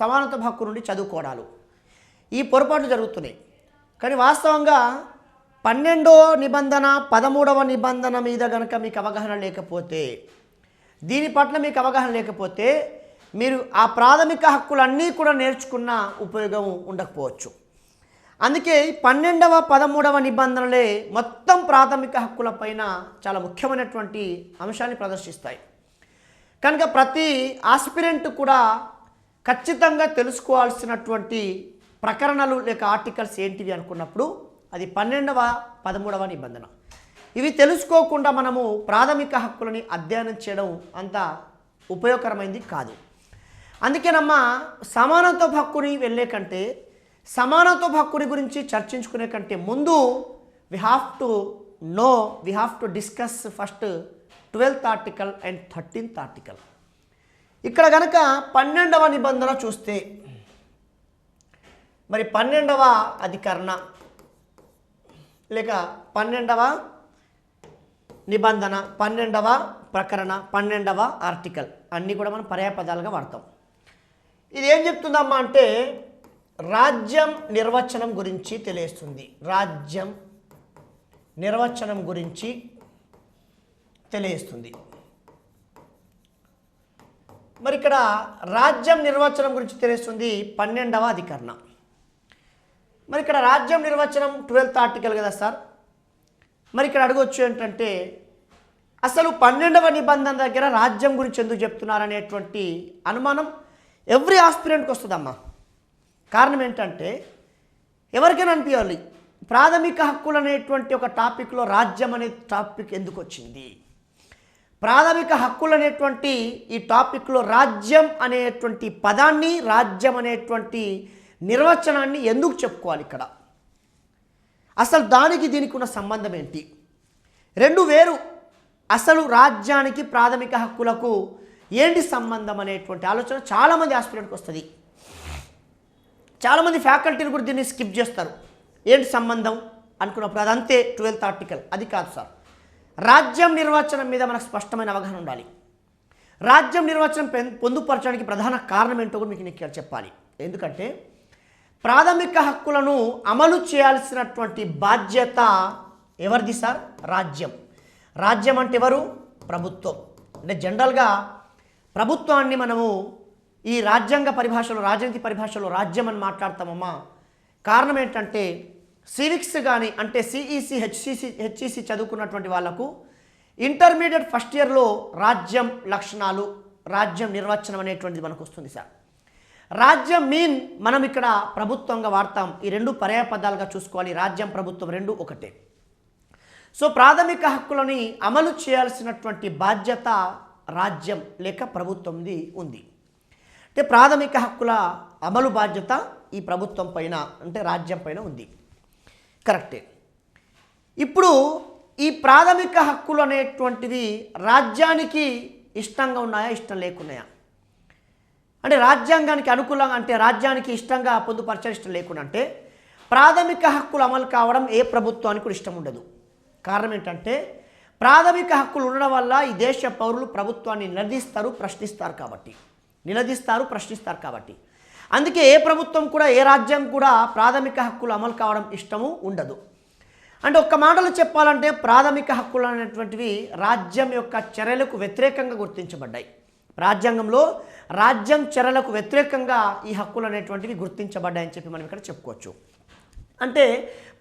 సమానత్వపు హక్కు నుండి చదువుకోవడాలు, ఈ పొరపాట్లు జరుగుతున్నాయి. కానీ వాస్తవంగా 12వ నిబంధన 13వ నిబంధన మీద కనుక మీకు అవగాహన లేకపోతే, దీని పట్ల మీకు అవగాహన లేకపోతే మీరు ఆ ప్రాథమిక హక్కులన్నీ కూడా నేర్చుకున్న ఉపయోగం ఉండకపోవచ్చు. అందుకే 12వ 13వ నిబంధనలే మొత్తం ప్రాథమిక హక్కుల పైన చాలా ముఖ్యమైనటువంటి అంశాన్ని ప్రదర్శిస్తాయి. కనుక ప్రతి ఆస్పిరెంట్ కూడా ఖచ్చితంగా తెలుసుకోవాల్సినటువంటి ప్రకరణలు లేక ఆర్టికల్స్ ఏంటివి అనుకున్నప్పుడు అది 12వ 13వ నిబంధన. ఇవి తెలుసుకోకుండా మనము ప్రాథమిక హక్కులని అధ్యయనం చేయడం అంత ఉపయోగకరమైంది కాదు. అందుకేనమ్మా సమానత్వ హక్కుని వెళ్ళే కంటే, సమానత్వ హక్కుని గురించి చర్చించుకునే కంటే ముందు we have to discuss first 12th article and 13th article. ఇక్కడ కనుక 12వ నిబంధన చూస్తే, మరి 12వ అధికరణ లేక 12వ నిబంధన, 12వ ప్రకరణ, 12వ ఆర్టికల్ అన్నీ కూడా మనం పర్యాయపదాలుగా వాడతాం. ఇది ఏం చెప్తుందమ్మా అంటే రాజ్యం నిర్వచనం గురించి తెలియస్తుంది. రాజ్యం నిర్వచనం గురించి తెలియస్తుంది. మరి ఇక్కడ రాజ్యం నిర్వచనం గురించి తెలియస్తుంది 12వ అధికరణ. మరి ఇక్కడ రాజ్యం నిర్వచనం 12th ఆర్టికల్ కదా సార్. మరి ఇక్కడ అడగొచ్చు ఏంటంటే అసలు 12వ నిబంధన దగ్గర రాజ్యం గురించి ఎందుకు చెప్తున్నారనేటువంటి అనుమానం ఎవ్రీ ఆస్పిరెంట్కి వస్తుందమ్మా. కారణం ఏంటంటే ఎవరికైనా అనిపించాలి ప్రాథమిక హక్కులు అనేటువంటి ఒక టాపిక్లో రాజ్యం అనే టాపిక్ ఎందుకు వచ్చింది, ప్రాథమిక హక్కులు అనేటువంటి ఈ టాపిక్లో రాజ్యం అనేటువంటి పదాన్ని, రాజ్యం అనేటువంటి నిర్వచనాన్ని ఎందుకు చెప్పుకోవాలి ఇక్కడ, అసలు దానికి దీనికి ఉన్న సంబంధం ఏంటి, రెండు వేరు. అసలు రాజ్యానికి ప్రాథమిక హక్కులకు ఏంటి సంబంధం అనేటువంటి ఆలోచన చాలామంది ఆస్పిరెంట్కి వస్తుంది. చాలామంది ఫ్యాకల్టీలు కూడా దీన్ని స్కిప్ చేస్తారు. ఏంటి సంబంధం అనుకున్నప్పుడు అదంతే 12th ఆర్టికల్. అది కాదు సార్. రాజ్యం నిర్వచనం మీద మనకు స్పష్టమైన అవగాహన ఉండాలి. రాజ్యం నిర్వచనం పొందుపరచడానికి ప్రధాన కారణం ఏంటో కూడా మీకు నేను చెప్పాలి. ఎందుకంటే ప్రాథమిక హక్కులను అమలు చేయాల్సినటువంటి బాధ్యత ఎవరిది సార్? రాజ్యం. రాజ్యం అంటే ఎవరు? ప్రభుత్వం. అంటే జనరల్గా ప్రభుత్వాన్ని మనము ఈ రాజ్యాంగ పరిభాషలో, రాజనీతి పరిభాషలో రాజ్యం అని మాట్లాడతామమ్మా. కారణం ఏంటంటే సివిక్స్ కానీ అంటే సిఈసి, హెచ్ఈసి చదువుకున్నటువంటి వాళ్లకు ఇంటర్మీడియట్ ఫస్ట్ ఇయర్లో రాజ్యం లక్షణాలు, రాజ్యం నిర్వచనం అనేటువంటిది మనకు వస్తుంది సార్. రాజ్యం మీన్ మనం ఇక్కడ ప్రభుత్వంగా వాడతాం. ఈ రెండు పర్యాయపదాలుగా చూసుకోవాలి. రాజ్యం, ప్రభుత్వం రెండు ఒకటే. సో ప్రాథమిక హక్కులని అమలు చేయాల్సినటువంటి బాధ్యత రాజ్యం లేక ప్రభుత్వంది ఉంది. అంటే ప్రాథమిక హక్కుల అమలు బాధ్యత ఈ ప్రభుత్వం పైన అంటే రాజ్యం పైన ఉంది. కరెక్టే. ఇప్పుడు ఈ ప్రాథమిక హక్కులు అనేటువంటివి రాజ్యానికి ఇష్టంగా ఉన్నాయా, ఇష్టం లేకున్నాయా? అంటే రాజ్యాంగానికి అనుకూలంగా, అంటే రాజ్యానికి ఇష్టంగా పొందుపరచాలి, ఇష్టం లేకుండా అంటే ప్రాథమిక హక్కులు అమలు కావడం ఏ ప్రభుత్వానికి కూడా ఇష్టం ఉండదు. కారణం ఏంటంటే ప్రాథమిక హక్కులు ఉండడం వల్ల ఈ దేశ పౌరులు ప్రభుత్వాన్ని నిలదీస్తారు, ప్రశ్నిస్తారు కాబట్టి అందుకే ఏ ప్రభుత్వం కూడా, ఏ రాజ్యం కూడా ప్రాథమిక హక్కులు అమలు కావడం ఇష్టము ఉండదు. అంటే ఒక్క మాటలో చెప్పాలంటే ప్రాథమిక హక్కులు అనేటువంటివి రాజ్యం యొక్క చర్యలకు వ్యతిరేకంగా గుర్తించబడ్డాయి. రాజ్యాంగంలో రాజ్యం చర్యలకు వ్యతిరేకంగా ఈ హక్కులు అనేటువంటివి గుర్తించబడ్డాయని చెప్పి మనం ఇక్కడ చెప్పుకోవచ్చు. అంటే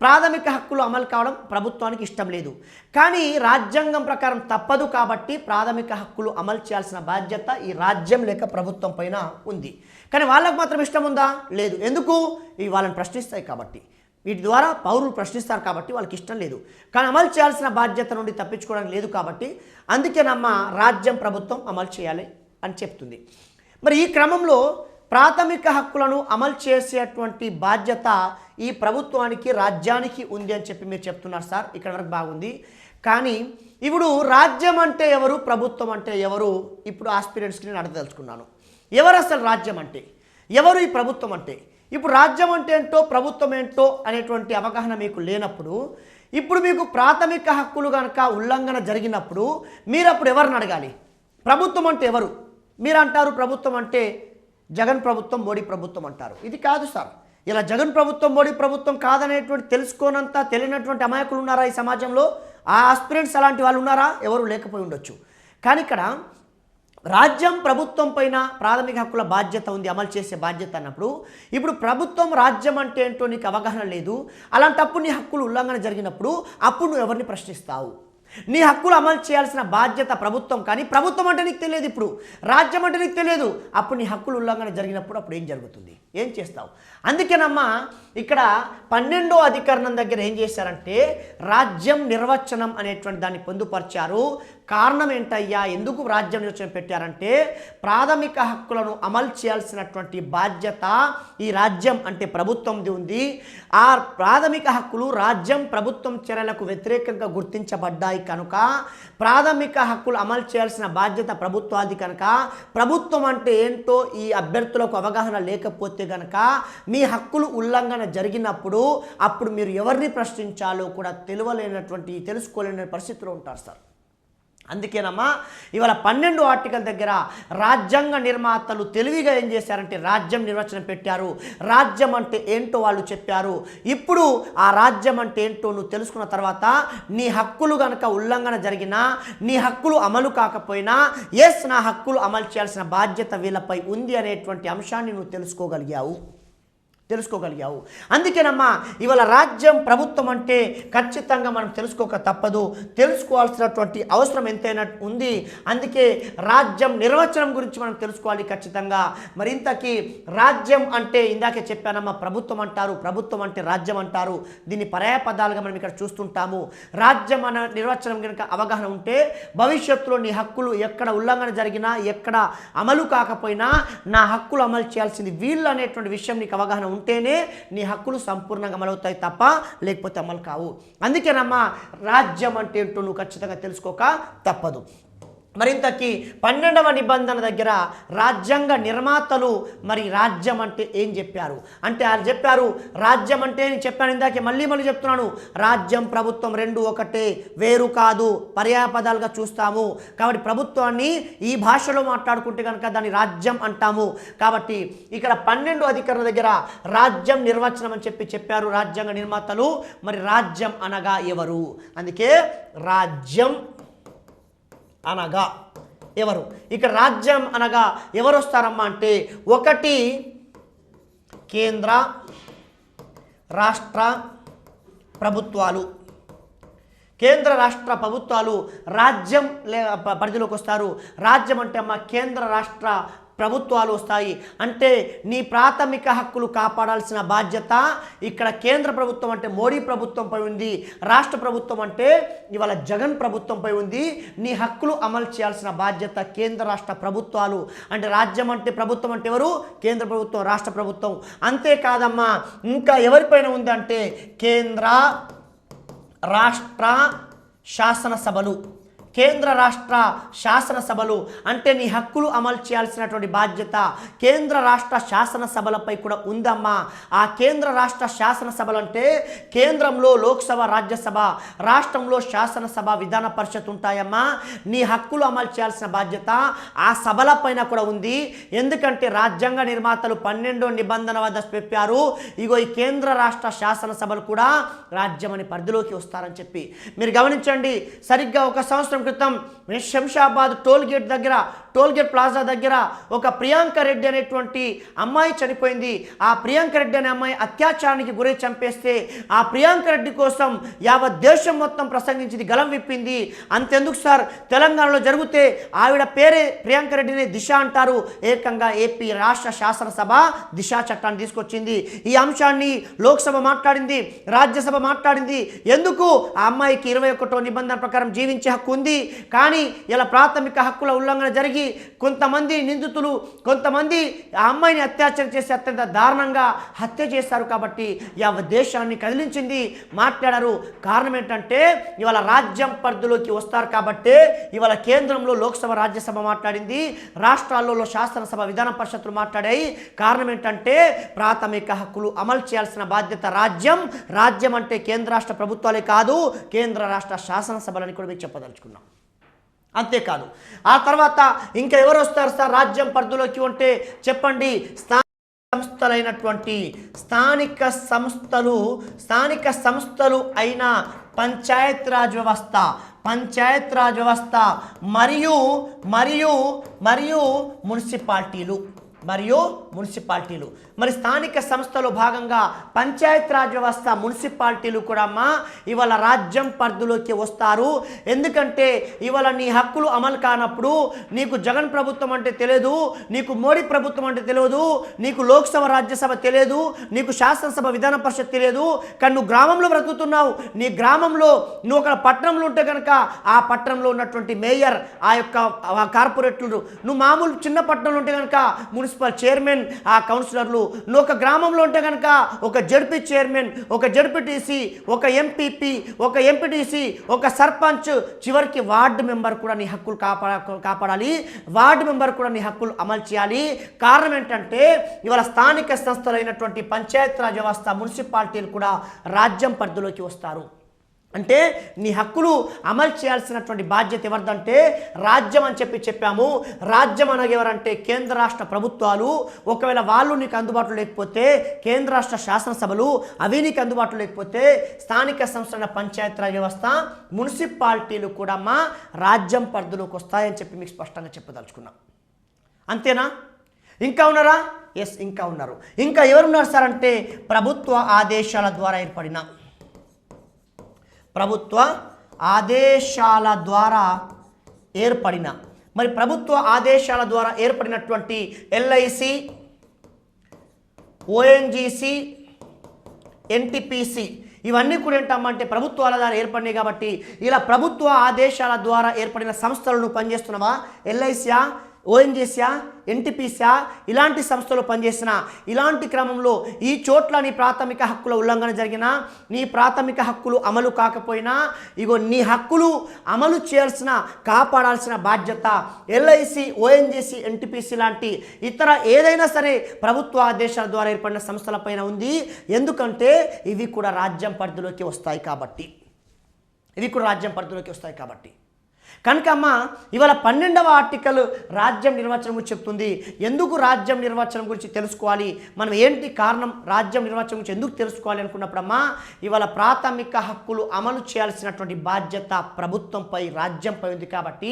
ప్రాథమిక హక్కులు అమలు కావడం ప్రభుత్వానికి ఇష్టం లేదు, కానీ రాజ్యాంగం ప్రకారం తప్పదు కాబట్టి ప్రాథమిక హక్కులు అమలు చేయాల్సిన బాధ్యత ఈ రాజ్యం లేక ప్రభుత్వం పైన ఉంది. కానీ వాళ్ళకు మాత్రం ఇష్టం ఉందా? లేదు. ఎందుకు? ఇవి వాళ్ళని ప్రశ్నిస్తాయి కాబట్టి, వీటి ద్వారా పౌరులు ప్రశ్నిస్తారు కాబట్టి వాళ్ళకి ఇష్టం లేదు. కానీ అమలు చేయాల్సిన బాధ్యత నుండి తప్పించుకోవడానికి లేదు కాబట్టి అందుకేనమ్మ రాజ్యం, ప్రభుత్వం అమలు చేయాలి అని చెప్తుంది. మరి ఈ క్రమంలో ప్రాథమిక హక్కులను అమలు చేసేటువంటి బాధ్యత ఈ ప్రభుత్వానికి, రాజ్యానికి ఉంది అని చెప్పి మీరు చెప్తున్నారు సార్. ఇక్కడ వరకు బాగుంది. కానీ ఇప్పుడు రాజ్యం అంటే ఎవరు, ప్రభుత్వం అంటే ఎవరు? ఇప్పుడు ఆస్పిరెంట్స్కి నేను అడగదలుచుకున్నాను. ఎవరు అసలు రాజ్యం అంటే, ఎవరు ఈ ప్రభుత్వం అంటే? ఇప్పుడు రాజ్యం అంటే ఏంటో, ప్రభుత్వం ఏంటో అనేటువంటి అవగాహన మీకు లేనప్పుడు, ఇప్పుడు మీకు ప్రాథమిక హక్కులు కనుక ఉల్లంఘన జరిగినప్పుడు మీరు అప్పుడు ఎవరిని అడగాలి? ప్రభుత్వం అంటే ఎవరు? మీరు అంటారు ప్రభుత్వం అంటే జగన్ ప్రభుత్వం, మోడీ ప్రభుత్వం అంటారు. ఇది కాదు సార్. ఇలా జగన్ ప్రభుత్వం, మోడీ ప్రభుత్వం కాదనేటువంటి తెలుసుకోనంత తెలియనటువంటి అమాయకులు ఉన్నారా ఈ సమాజంలో? ఆ ఆస్పిరెంట్స్ అలాంటి వాళ్ళు ఉన్నారా? ఎవరు లేకపోయి ఉండొచ్చు. కానీ ఇక్కడ రాజ్యం, ప్రభుత్వం పైన ప్రాథమిక హక్కుల బాధ్యత ఉంది, అమలు చేసే బాధ్యత అన్నప్పుడు ఇప్పుడు ప్రభుత్వం, రాజ్యం అంటే ఏంటో నీకు అవగాహన లేదు. అలాంటప్పుడు నీ హక్కులు ఉల్లంఘన జరిగినప్పుడు అప్పుడు నువ్వు ఎవరిని ప్రశ్నిస్తావు? నీ హక్కులు అమలు చేయాల్సిన బాధ్యత ప్రభుత్వం, కానీ ప్రభుత్వం అంటే నీకు తెలియదు, ఇప్పుడు రాజ్యం అంటే నీకు తెలియదు. అప్పుడు నీ హక్కులు ఉల్లంఘన జరిగినప్పుడు అప్పుడు ఏం జరుగుతుంది, ఏం చేస్తావు? అందుకేనమ్మా ఇక్కడ 12వ అధికరణం దగ్గర ఏం చేశారంటే రాజ్యం నిర్వచనం అనేటువంటి దాన్ని పొందుపరిచారు. కారణం ఏంటయ్యా, ఎందుకు రాజ్యం నిర్వచనం పెట్టారంటే ప్రాథమిక హక్కులను అమలు చేయాల్సినటువంటి బాధ్యత ఈ రాజ్యం అంటే ప్రభుత్వంది ఉంది. ఆ ప్రాథమిక హక్కులు రాజ్యం ప్రభుత్వం చర్యలకు వ్యతిరేకంగా గుర్తించబడ్డాయి కనుక ప్రాథమిక హక్కులు అమలు చేయాల్సిన బాధ్యత ప్రభుత్వాది కనుక ప్రభుత్వం అంటే ఏంటో ఈ అభ్యర్థులకు అవగాహన లేకపోతే కనుక మీ హక్కులు ఉల్లంఘన జరిగినప్పుడు అప్పుడు మీరు ఎవరిని ప్రశ్నించాలో కూడా తెలుసుకోలేని పరిస్థితిలో ఉంటారు సార్. అందుకేనమ్మా ఇవాళ 12 ఆర్టికల్ దగ్గర రాజ్యాంగ నిర్మాతలు తెలివిగా ఏం చేశారంటే రాజ్యం నిర్వచనం పెట్టారు. రాజ్యం అంటే ఏంటో వాళ్ళు చెప్పారు. ఇప్పుడు ఆ రాజ్యం అంటే ఏంటో నువ్వు తెలుసుకున్న తర్వాత నీ హక్కులు కనుక ఉల్లంఘన జరిగినా, నీ హక్కులు అమలు కాకపోయినా, ఎస్ నా హక్కులు అమలు చేయాల్సిన బాధ్యత వీళ్ళపై ఉంది అనేటువంటి అంశాన్ని నువ్వు తెలుసుకోగలిగావు. అందుకేనమ్మా ఇవాళ రాజ్యం ప్రభుత్వం అంటే ఖచ్చితంగా మనం తెలుసుకోక తప్పదు, తెలుసుకోవాల్సినటువంటి అవసరం ఎంతైనా ఉంది. అందుకే రాజ్యం నిర్వచనం గురించి మనం తెలుసుకోవాలి ఖచ్చితంగా. మరింతకి రాజ్యం అంటే ఇందాకే చెప్పానమ్మా, ప్రభుత్వం అంటారు, ప్రభుత్వం అంటే రాజ్యం అంటారు. దీన్ని పర్యాయ పదాలుగా మనం ఇక్కడ చూస్తుంటాము. రాజ్యం అనే నిర్వచనం కనుక అవగాహన ఉంటే భవిష్యత్తులో నీ హక్కులు ఎక్కడ ఉల్లంఘన జరిగినా, ఎక్కడ అమలు కాకపోయినా నా హక్కులు అమలు చేయాల్సింది వీళ్ళు అనేటువంటి విషయం నీకు అవగాహన ఉంటేనే నీ హక్కులు సంపూర్ణంగా అమలవుతాయి తప్ప లేకపోతే అమలు కావు. అందుకేనమ్మా రాజ్యం అంటే ఏంటో నువ్వు ఖచ్చితంగా తెలుసుకోక తప్పదు. మరింతకి 12వ నిబంధన దగ్గర రాజ్యాంగ నిర్మాతలు మరి రాజ్యం అంటే ఏం చెప్పారు అంటే వాళ్ళు చెప్పారు రాజ్యం అంటే నేను చెప్పాను ఇందాకే మళ్ళీ చెప్తున్నాను, రాజ్యం ప్రభుత్వం రెండు ఒకటే, వేరు కాదు, పర్యాయ పదాలుగా చూస్తాము. కాబట్టి ప్రభుత్వాన్ని ఈ భాషలో మాట్లాడుకుంటే కనుక దాన్ని రాజ్యం అంటాము. కాబట్టి ఇక్కడ 12వ అధికరణ దగ్గర రాజ్యం నిర్వచనం అని చెప్పారు రాజ్యాంగ నిర్మాతలు. మరి రాజ్యం అనగా ఎవరు? అందుకే రాజ్యం అనగా ఎవరు, ఇక్కడ రాజ్యం అనగా ఎవరు వస్తారమ్మా అంటే ఒకటి కేంద్ర రాష్ట్ర ప్రభుత్వాలు. కేంద్ర రాష్ట్ర ప్రభుత్వాలు రాజ్యం పరిధిలోకి వస్తారు. రాజ్యం అంటే అమ్మ కేంద్ర రాష్ట్ర ప్రభుత్వాలు వస్తాయి. అంటే నీ ప్రాథమిక హక్కులు కాపాడాల్సిన బాధ్యత ఇక్కడ కేంద్ర ప్రభుత్వం అంటే మోడీ ప్రభుత్వంపై ఉంది, రాష్ట్ర ప్రభుత్వం అంటే ఇవాళ జగన్ ప్రభుత్వంపై ఉంది. నీ హక్కులు అమలు చేయాల్సిన బాధ్యత కేంద్ర రాష్ట్ర ప్రభుత్వాలు. అంటే రాజ్యం అంటే ప్రభుత్వం అంటే ఎవరు? కేంద్ర ప్రభుత్వం, రాష్ట్ర ప్రభుత్వం. అంతేకాదమ్మా ఇంకా ఎవరిపైన ఉందంటే కేంద్ర రాష్ట్ర శాసనసభలు. కేంద్ర రాష్ట్ర శాసనసభలు అంటే నీ హక్కులు అమలు చేయాల్సినటువంటి బాధ్యత కేంద్ర రాష్ట్ర శాసనసభలపై కూడా ఉందమ్మా. ఆ కేంద్ర రాష్ట్ర శాసనసభలు అంటే కేంద్రంలో లోక్సభ, రాజ్యసభ, రాష్ట్రంలో శాసనసభ, విధాన పరిషత్ ఉంటాయమ్మా. నీ హక్కులు అమలు చేయాల్సిన బాధ్యత ఆ సభలపైన కూడా ఉంది. ఎందుకంటే రాజ్యాంగ నిర్మాతలు 12వ నిబంధన వద్ద చెప్పారు, ఇగో ఈ కేంద్ర రాష్ట్ర శాసనసభలు కూడా రాజ్యం అనే పరిధిలోకి వస్తారని చెప్పి. మీరు గమనించండి, సరిగ్గా ఒక సంవత్సరం క్రితం శంషాబాద్ టోల్గేట్ దగ్గర, టోల్గేట్ ప్లాజా దగ్గర ఒక ప్రియాంక రెడ్డి అనేటువంటి అమ్మాయి చనిపోయింది. ఆ ప్రియాంక రెడ్డి అనే అమ్మాయి అత్యాచారానికి గురై చంపేస్తే ఆ ప్రియాంక రెడ్డి కోసం యావత్ దేశం మొత్తం ప్రసంగించింది, గలం విప్పింది. అంతెందుకు సార్, తెలంగాణలో జరిగితే ఆవిడ పేరే ప్రియాంక రెడ్డిని దిశ అంటారు. ఏకంగా ఏపీ రాష్ట్ర శాసనసభ దిశా చట్టాన్ని తీసుకొచ్చింది. ఈ అంశాన్ని లోక్సభ మాట్లాడింది, రాజ్యసభ మాట్లాడింది. ఎందుకు? ఆ అమ్మాయికి 21వ నిబంధన ప్రకారం జీవించే హక్కు ఉంది. కానీ ఇలా ప్రాథమిక హక్కుల ఉల్లంఘన జరిగి కొంతమంది నిందితులు, కొంతమంది ఆ అమ్మాయిని అత్యాచారం చేసి అత్యంత దారుణంగా హత్య చేశారు. కాబట్టి యావత్ దేశాన్ని కదిలించింది, మాట్లాడారు. కారణం ఏంటంటే ఇవాళ రాజ్యం పరిధిలోకి వస్తారు కాబట్టి ఇవాళ కేంద్రంలో లోక్సభ, రాజ్యసభ మాట్లాడింది, రాష్ట్రాల్లో శాసనసభ, విధాన పరిషత్తులు మాట్లాడాయి. కారణం ఏంటంటే ప్రాథమిక హక్కులు అమలు చేయాల్సిన బాధ్యత రాజ్యం. రాజ్యం అంటే కేంద్ర రాష్ట్ర ప్రభుత్వాలే కాదు, కేంద్ర రాష్ట్ర శాసనసభలని కూడా మీకు చెప్పదలుచుకున్నాం. అంతేకాదు ఆ తర్వాత ఇంకా ఎవరు వస్తారు సార్ రాజ్యం పరిధిలోకి అంటే చెప్పండి? సంస్థలైనటువంటి స్థానిక సంస్థలు అయిన పంచాయత్ రాజ్ వ్యవస్థ మరియు మున్సిపాలిటీలు మున్సిపాలిటీలు. మరి స్థానిక సంస్థలో భాగంగా పంచాయతీరాజ్ వ్యవస్థ మున్సిపాలిటీలు కూడా అమ్మా ఇవాళ రాజ్యం పరిధిలోకి వస్తారు. ఎందుకంటే ఇవాళ నీ హక్కులు అమలు కానప్పుడు నీకు జగన్ ప్రభుత్వం అంటే తెలియదు, నీకు మోడీ ప్రభుత్వం అంటే తెలియదు, నీకు లోక్సభ రాజ్యసభ తెలియదు, నీకు శాసనసభ విధాన పరిషత్ తెలియదు. కానీ నువ్వు గ్రామంలో బ్రతుకుతున్నావు. నీ గ్రామంలో నువ్వు ఒక పట్టణంలో ఉంటే కనుక ఆ పట్టణంలో ఉన్నటువంటి మేయర్, ఆ యొక్క కార్పొరేటర్లు, నువ్వు మామూలు చిన్న పట్టణంలో ఉంటే కనుక మున్సిపల్ చైర్మన్, ఆ కౌన్సిలర్లు, నువ్వు ఒక గ్రామంలో ఉంటే కనుక ఒక జడ్పీ చైర్మన్, ఒక జడ్పీటీసీ, ఒక ఎంపీపీ, ఒక ఎంపీటీసీ, ఒక సర్పంచ్, చివరికి వార్డు మెంబర్ కూడా నీ హక్కులు కాపాడాలి. వార్డు మెంబర్ కూడా నీ హక్కులు అమలు చేయాలి. కారణం ఏంటంటే ఇవాళ స్థానిక సంస్థలైనటువంటి పంచాయతీరాజ్ వ్యవస్థ మున్సిపాలిటీలు కూడా రాజ్యం పరిధిలోకి వస్తారు. అంటే నీ హక్కులు అమలు చేయాల్సినటువంటి బాధ్యత ఎవరిదంటే రాజ్యం అని చెప్పాము. రాజ్యం అనగా ఎవరంటే కేంద్ర రాష్ట్ర ప్రభుత్వాలు. ఒకవేళ వాళ్ళు నీకు అందుబాటులో లేకపోతే కేంద్ర రాష్ట్ర శాసనసభలు, అవి నీకు అందుబాటులో లేకపోతే స్థానిక సంస్థల పంచాయతీరాజ్ వ్యవస్థ మున్సిపాలిటీలు కూడా మా రాజ్యం పరిధిలోకి వస్తాయని చెప్పి మీకు స్పష్టంగా చెప్పదలుచుకున్నాం. అంతేనా? ఇంకా ఉన్నారా? ఎస్, ఇంకా ఉన్నారు. ఇంకా ఎవరున్నారు సార్ అంటే ప్రభుత్వ ఆదేశాల ద్వారా ఏర్పడిన మరి ప్రభుత్వ ఆదేశాల ద్వారా ఏర్పడినటువంటి ఎల్ఐసి, ఓఎన్జీసీ, ఎన్టీపీసీ ఇవన్నీ కూడా ఏంటమ్మంటే ప్రభుత్వాల ద్వారా ఏర్పడినాయి. కాబట్టి ఇలా ప్రభుత్వ ఆదేశాల ద్వారా ఏర్పడిన సంస్థలను పనిచేస్తున్నావా? ఎల్ఐసియా, ఓఎన్జీసీయా, ఎన్టీపీసీయా, ఇలాంటి సంస్థలు పనిచేసిన ఇలాంటి క్రమంలో ఈ చోట్ల నీ ప్రాథమిక హక్కుల ఉల్లంఘన జరిగినా, నీ ప్రాథమిక హక్కులు అమలు కాకపోయినా, ఇగో నీ హక్కులు అమలు చేయాల్సిన, కాపాడాల్సిన బాధ్యత ఎల్ఐసి, ఓఎన్జీసీ, ఎన్టీపీసీ లాంటి ఇతర ఏదైనా సరే ప్రభుత్వ ఆదేశాల ద్వారా ఏర్పడిన సంస్థలపైన ఉంది. ఎందుకంటే ఇవి కూడా రాజ్యం పరిధిలోకి వస్తాయి కాబట్టి. కనుక అమ్మ ఇవాళ 12వ ఆర్టికల్ రాజ్యం నిర్వచనం గురించి చెప్తుంది. ఎందుకు రాజ్యం నిర్వచనం గురించి తెలుసుకోవాలి, మనం ఏంటి కారణం రాజ్యం నిర్వచనం గురించి ఎందుకు తెలుసుకోవాలి అనుకున్నప్పుడమ్మా ఇవాళ ప్రాథమిక హక్కులు అమలు చేయాల్సినటువంటి బాధ్యత ప్రభుత్వంపై, రాజ్యంపై ఉంది. కాబట్టి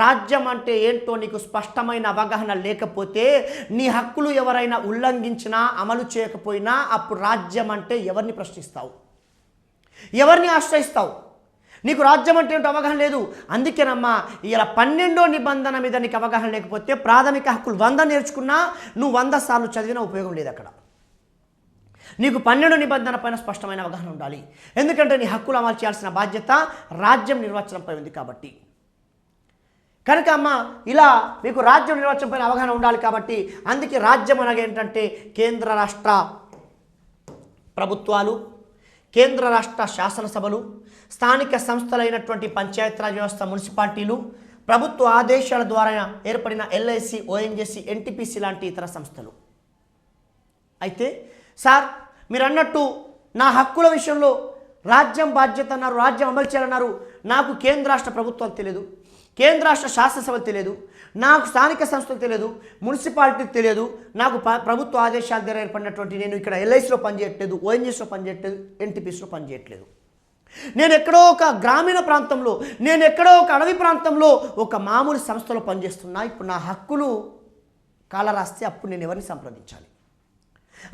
రాజ్యం అంటే ఏంటో నీకు స్పష్టమైన అవగాహన లేకపోతే, నీ హక్కులు ఎవరైనా ఉల్లంఘించినా, అమలు చేయకపోయినా అప్పుడు రాజ్యం అంటే ఎవరిని ప్రశ్నిస్తావు, ఎవరిని ఆశ్రయిస్తావు? నీకు రాజ్యం అంటే ఏంటో అవగాహన లేదు. అందుకేనమ్మా ఇలా 12వ నిబంధన మీద నీకు అవగాహన లేకపోతే ప్రాథమిక హక్కులు 100 నేర్చుకున్నా నువ్వు 100 సార్లు చదివినా ఉపయోగం లేదు. అక్కడ నీకు 12వ నిబంధన పైన స్పష్టమైన అవగాహన ఉండాలి. ఎందుకంటే నీ హక్కులు అమలు చేయాల్సిన బాధ్యత రాజ్యం నిర్వచనంపై ఉంది కాబట్టి. కనుక అమ్మ ఇలా మీకు రాజ్యం నిర్వచనం పైన అవగాహన ఉండాలి. కాబట్టి అందుకే రాజ్యం అనగా ఏంటంటే కేంద్ర రాష్ట్ర ప్రభుత్వాలు, కేంద్ర రాష్ట్ర శాసనసభలు, స్థానిక సంస్థలైనటువంటి పంచాయతీరాజ్ వ్యవస్థ మున్సిపాలిటీలు, ప్రభుత్వ ఆదేశాల ద్వారా ఏర్పడిన ఎల్ఐసి, ఓఎన్జీసీ, ఎన్టీపీసీ లాంటి ఇతర సంస్థలు. అయితే సార్ మీరు అన్నట్టు నా హక్కుల విషయంలో రాజ్యం బాధ్యత అన్నారు, రాజ్యం అమలు చేయాలన్నారు. నాకు కేంద్ర రాష్ట్ర ప్రభుత్వాలు తెలియదు, కేంద్ర రాష్ట్ర శాసనసభలు తెలియదు, నాకు స్థానిక సంస్థలు తెలియదు, మున్సిపాలిటీ తెలియదు, నాకు ప్రభుత్వ ఆదేశాల ద్వారా ఏర్పడినటువంటి నేను ఇక్కడ ఎల్ఐసిలో పనిచేయట్లేదు, ఓఎన్జీసీలో పనిచేయట్లేదు, ఎన్టీపీసీలో పనిచేయట్లేదు. నేను ఎక్కడో ఒక గ్రామీణ ప్రాంతంలో, నేను ఎక్కడో ఒక అడవి ప్రాంతంలో ఒక మామూలు సంస్థలో పనిచేస్తున్నా. ఇప్పుడు నా హక్కులు కాలరాస్తే అప్పుడు నేను ఎవరిని సంప్రదించాలి?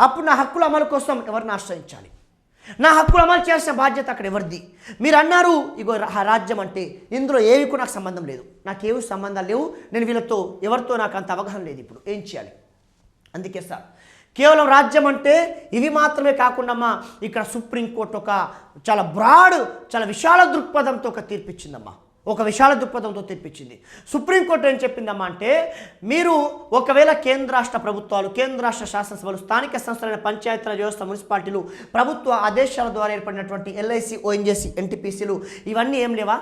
అప్పుడు నా హక్కుల అమలు కోసం ఎవరిని ఆశ్రయించాలి? నా హక్కులు అమలు చేయాల్సిన బాధ్యత అక్కడ ఎవరిది? మీరు అన్నారు ఇగో రాజ్యం అంటే ఇందులో ఏవి కూడా నాకు సంబంధం లేదు, నాకేవి సంబంధాలు లేవు, నేను వీళ్ళతో ఎవరితో నాకు అంత అవగాహన లేదు. ఇప్పుడు ఏం చేయాలి? అందుకే సార్ కేవలం రాజ్యం అంటే ఇవి మాత్రమే కాకుండా అమ్మా ఇక్కడ సుప్రీంకోర్టు ఒక చాలా బ్రాడ్, చాలా విశాల దృక్పథంతో ఒక తీర్పిచ్చిందమ్మా. ఒక విశాల దృక్పథంతో తెప్పించింది. సుప్రీంకోర్టు ఏం చెప్పిందమ్మా అంటే మీరు ఒకవేళ కేంద్ర రాష్ట్ర ప్రభుత్వాలు, కేంద్ర రాష్ట్ర శాసనసభలు, స్థానిక సంస్థలైన పంచాయతీరాజ్ వ్యవస్థ, మున్సిపాలిటీలు, ప్రభుత్వ ఆదేశాల ద్వారా ఏర్పడినటువంటి ఎల్ఐసి, ఓఎన్జీసీ, ఎన్టీపీసీలు ఇవన్నీ ఏం లేవా?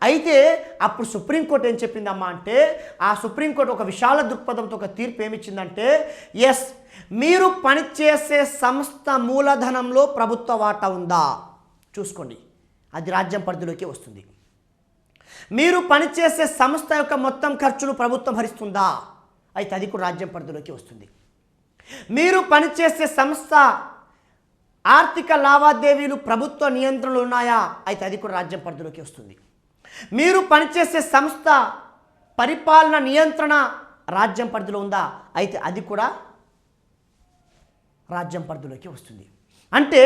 అయితే అప్పుడు సుప్రీంకోర్టు ఏం చెప్పిందమ్మా అంటే ఆ సుప్రీంకోర్టు ఒక విశాల దృక్పథంతో ఒక తీర్పు ఏమిచ్చిందంటే ఎస్, మీరు పనిచేసే సంస్థ మూలధనంలో ప్రభుత్వ వాటా ఉందా చూసుకోండి, అది రాజ్యం పరిధిలోకి వస్తుంది. మీరు పనిచేసే సంస్థ యొక్క మొత్తం ఖర్చులు ప్రభుత్వం భరిస్తుందా, అయితే అది కూడా రాజ్యం పరిధిలోకి వస్తుంది. మీరు పనిచేసే సంస్థ ఆర్థిక లావాదేవీలు ప్రభుత్వ నియంత్రణలు ఉన్నాయా, అయితే అది కూడా రాజ్యం పరిధిలోకి వస్తుంది. మీరు పనిచేసే సంస్థ పరిపాలన, నియంత్రణ రాజ్యం పరిధిలో ఉందా? అయితే అది కూడా రాజ్యం పరిధిలోకి వస్తుంది. అంటే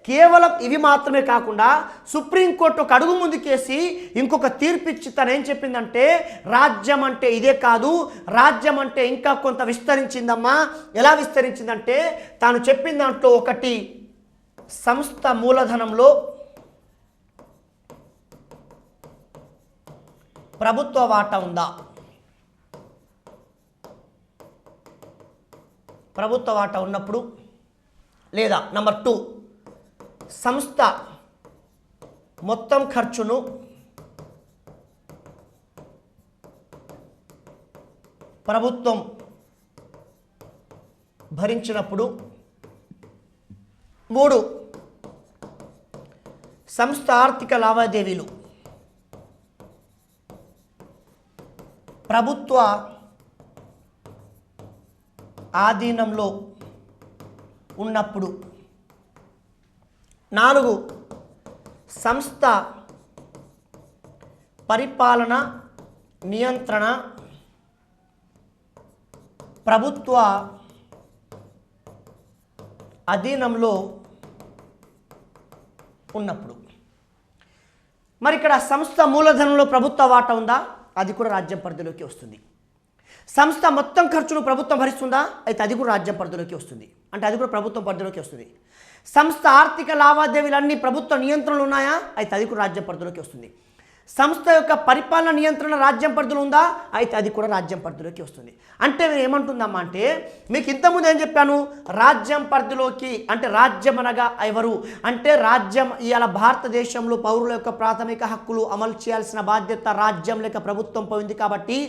కేవలం ఇవి మాత్రమే కాకుండా సుప్రీంకోర్టు ఒక అడుగు ముందుకేసి ఇంకొక తీర్పిచ్చి తను ఏం చెప్పిందంటే రాజ్యం అంటే ఇదే కాదు, రాజ్యం అంటే ఇంకా కొంత విస్తరించిందమ్మా. ఎలా విస్తరించిందంటే తాను చెప్పిన దాంట్లో ఒకటి, సంస్థ మూలధనంలో ప్రభుత్వ వాటా ఉందా? ప్రభుత్వ వాటా ఉన్నప్పుడు, లేదా నంబర్ 2, సంస్థ మొత్తం ఖర్చును ప్రభుత్వం భరించినప్పుడు, 3, సంస్థ ఆర్థిక లావాదేవీలు ప్రభుత్వ ఆధీనంలో ఉన్నప్పుడు, 4, సంస్థ పరిపాలన నియంత్రణ ప్రభుత్వ అధీనంలో ఉన్నప్పుడు. మరి ఇక్కడ సంస్థ మూలధనంలో ప్రభుత్వ వాటా ఉందా? అది కూడా రాజ్యం పరిధిలోకి వస్తుంది. సంస్థ మొత్తం ఖర్చును ప్రభుత్వం భరిస్తుందా? అయితే అది కూడా రాజ్యం పరిధిలోకి వస్తుంది. అంటే అది కూడా ప్రభుత్వం పరిధిలోకి వస్తుంది. సంస్థ ఆర్థిక లావాదేవీలన్నీ ప్రభుత్వ నియంత్రణలు ఉన్నాయా? అయితే అది కూడా రాజ్యం పరిధిలోకి వస్తుంది. సంస్థ యొక్క పరిపాలన నియంత్రణ రాజ్యం పరిధిలో ఉందా? అయితే అది కూడా రాజ్యం పరిధిలోకి వస్తుంది. అంటే నేను ఏమంటుందమ్మా అంటే, మీకు ఇంతకుముందు ఏం చెప్పాను, రాజ్యం పరిధిలోకి అంటే రాజ్యం అనగా ఎవరు అంటే, రాజ్యం ఇవాళ భారతదేశంలో పౌరుల యొక్క ప్రాథమిక హక్కులు అమలు చేయాల్సిన బాధ్యత రాజ్యం లేక ప్రభుత్వం పోయింది. కాబట్టి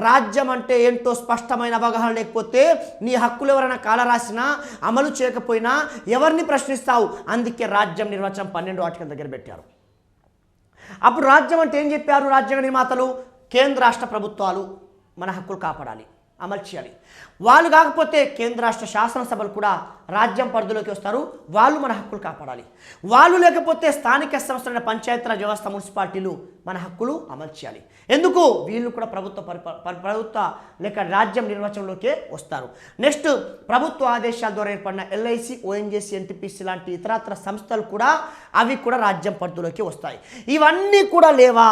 రాజ్యం అంటే ఏంటో స్పష్టమైన అవగాహన లేకపోతే నీ హక్కులు ఎవరైనా కాలరాసినా అమలు చేయకపోయినా ఎవరిని ప్రశ్నిస్తావు? అందుకే రాజ్యం నిర్వచనం 12 ఆర్టికల్ దగ్గర పెట్టారు. అప్పుడు రాజ్యం అంటే ఏం చెప్పారు? రాజ్యాంగ నిర్మాతలు కేంద్ర రాష్ట్ర ప్రభుత్వాలు మన హక్కులు కాపాడాలి, అమలు చేయాలి. వాళ్ళు కాకపోతే కేంద్ర రాష్ట్ర శాసనసభలు కూడా రాజ్యం పరిధిలోకి వస్తారు, వాళ్ళు మన హక్కులు కాపాడాలి. వాళ్ళు లేకపోతే స్థానిక సంస్థలైన పంచాయతీరాజ్ వ్యవస్థ, మున్సిపాలిటీలు మన హక్కులు అమలు చేయాలి. ఎందుకు? వీళ్ళు కూడా ప్రభుత్వ లేక రాజ్యం నిర్వచనంలోకే వస్తారు. నెక్స్ట్, ప్రభుత్వ ఆదేశాల ద్వారా ఏర్పడిన ఎల్ఐసి, ఓఎన్జీసీ, ఎన్టీపీసీ లాంటి ఇతరత్ర సంస్థలు కూడా అవి కూడా రాజ్యం పరిధిలోకి వస్తాయి. ఇవన్నీ కూడా లేవా?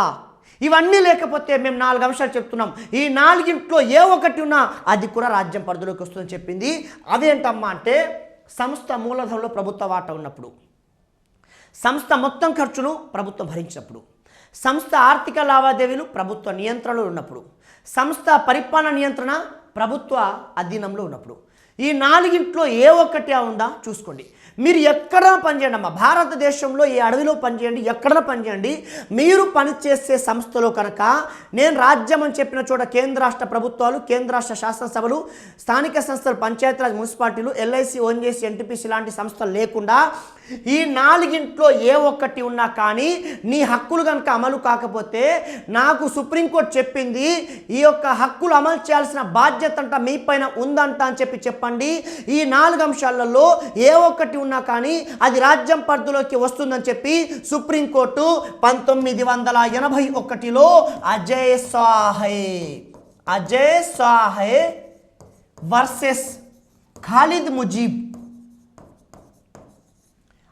ఇవన్నీ లేకపోతే మేము 4 అంశాలు చెప్తున్నాం, ఈ 4గింట్లో ఏ ఒకటి ఉన్నా అది కూడా రాజ్యం పరిధిలోకి వస్తుందని చెప్పింది. అవేంటమ్మా అంటే, సంస్థ మూలధనంలో ప్రభుత్వ వాటా ఉన్నప్పుడు, సంస్థ మొత్తం ఖర్చును ప్రభుత్వం భరించినప్పుడు, సంస్థ ఆర్థిక లావాదేవీలు ప్రభుత్వ నియంత్రణలో ఉన్నప్పుడు, సంస్థ పరిపాలన నియంత్రణ ప్రభుత్వ అధీనంలో ఉన్నప్పుడు. ఈ 4గింట్లో ఏ ఒక్కటి ఉందా చూసుకోండి. మీరు ఎక్కడ పనిచేయండి అమ్మా, భారతదేశంలో ఏ అడవిలో పనిచేయండి, ఎక్కడ పనిచేయండి, మీరు పనిచేసే సంస్థలో కనుక నేను రాజ్యం అని చెప్పిన చోట కేంద్ర రాష్ట్ర ప్రభుత్వాలు, కేంద్ర రాష్ట్ర శాసనసభలు, స్థానిక సంస్థలు, పంచాయతీరాజ్, మున్సిపాలిటీలు, ఎల్ఐసి, ఓఎన్జీసీ, ఎన్టీపీసీ లాంటి సంస్థలు లేకుండా ఈ 4గింట్లో ఏ ఒక్కటి ఉన్నా కానీ నీ హక్కులు కనుక అమలు కాకపోతే, నాకు సుప్రీంకోర్టు చెప్పింది ఈ యొక్క హక్కులు అమలు చేయాల్సిన బాధ్యత అంట మీ పైన ఉందంట అని చెప్పండి. ఈ 4 అంశాలలో ఏ ఒక్కటి ఉన్నా కానీ అది రాజ్యం పరిధిలోకి వస్తుందని చెప్పి సుప్రీంకోర్టు 1981లో అజయ్ సాహే వర్సెస్ ఖాలిద్ ముజీబ్,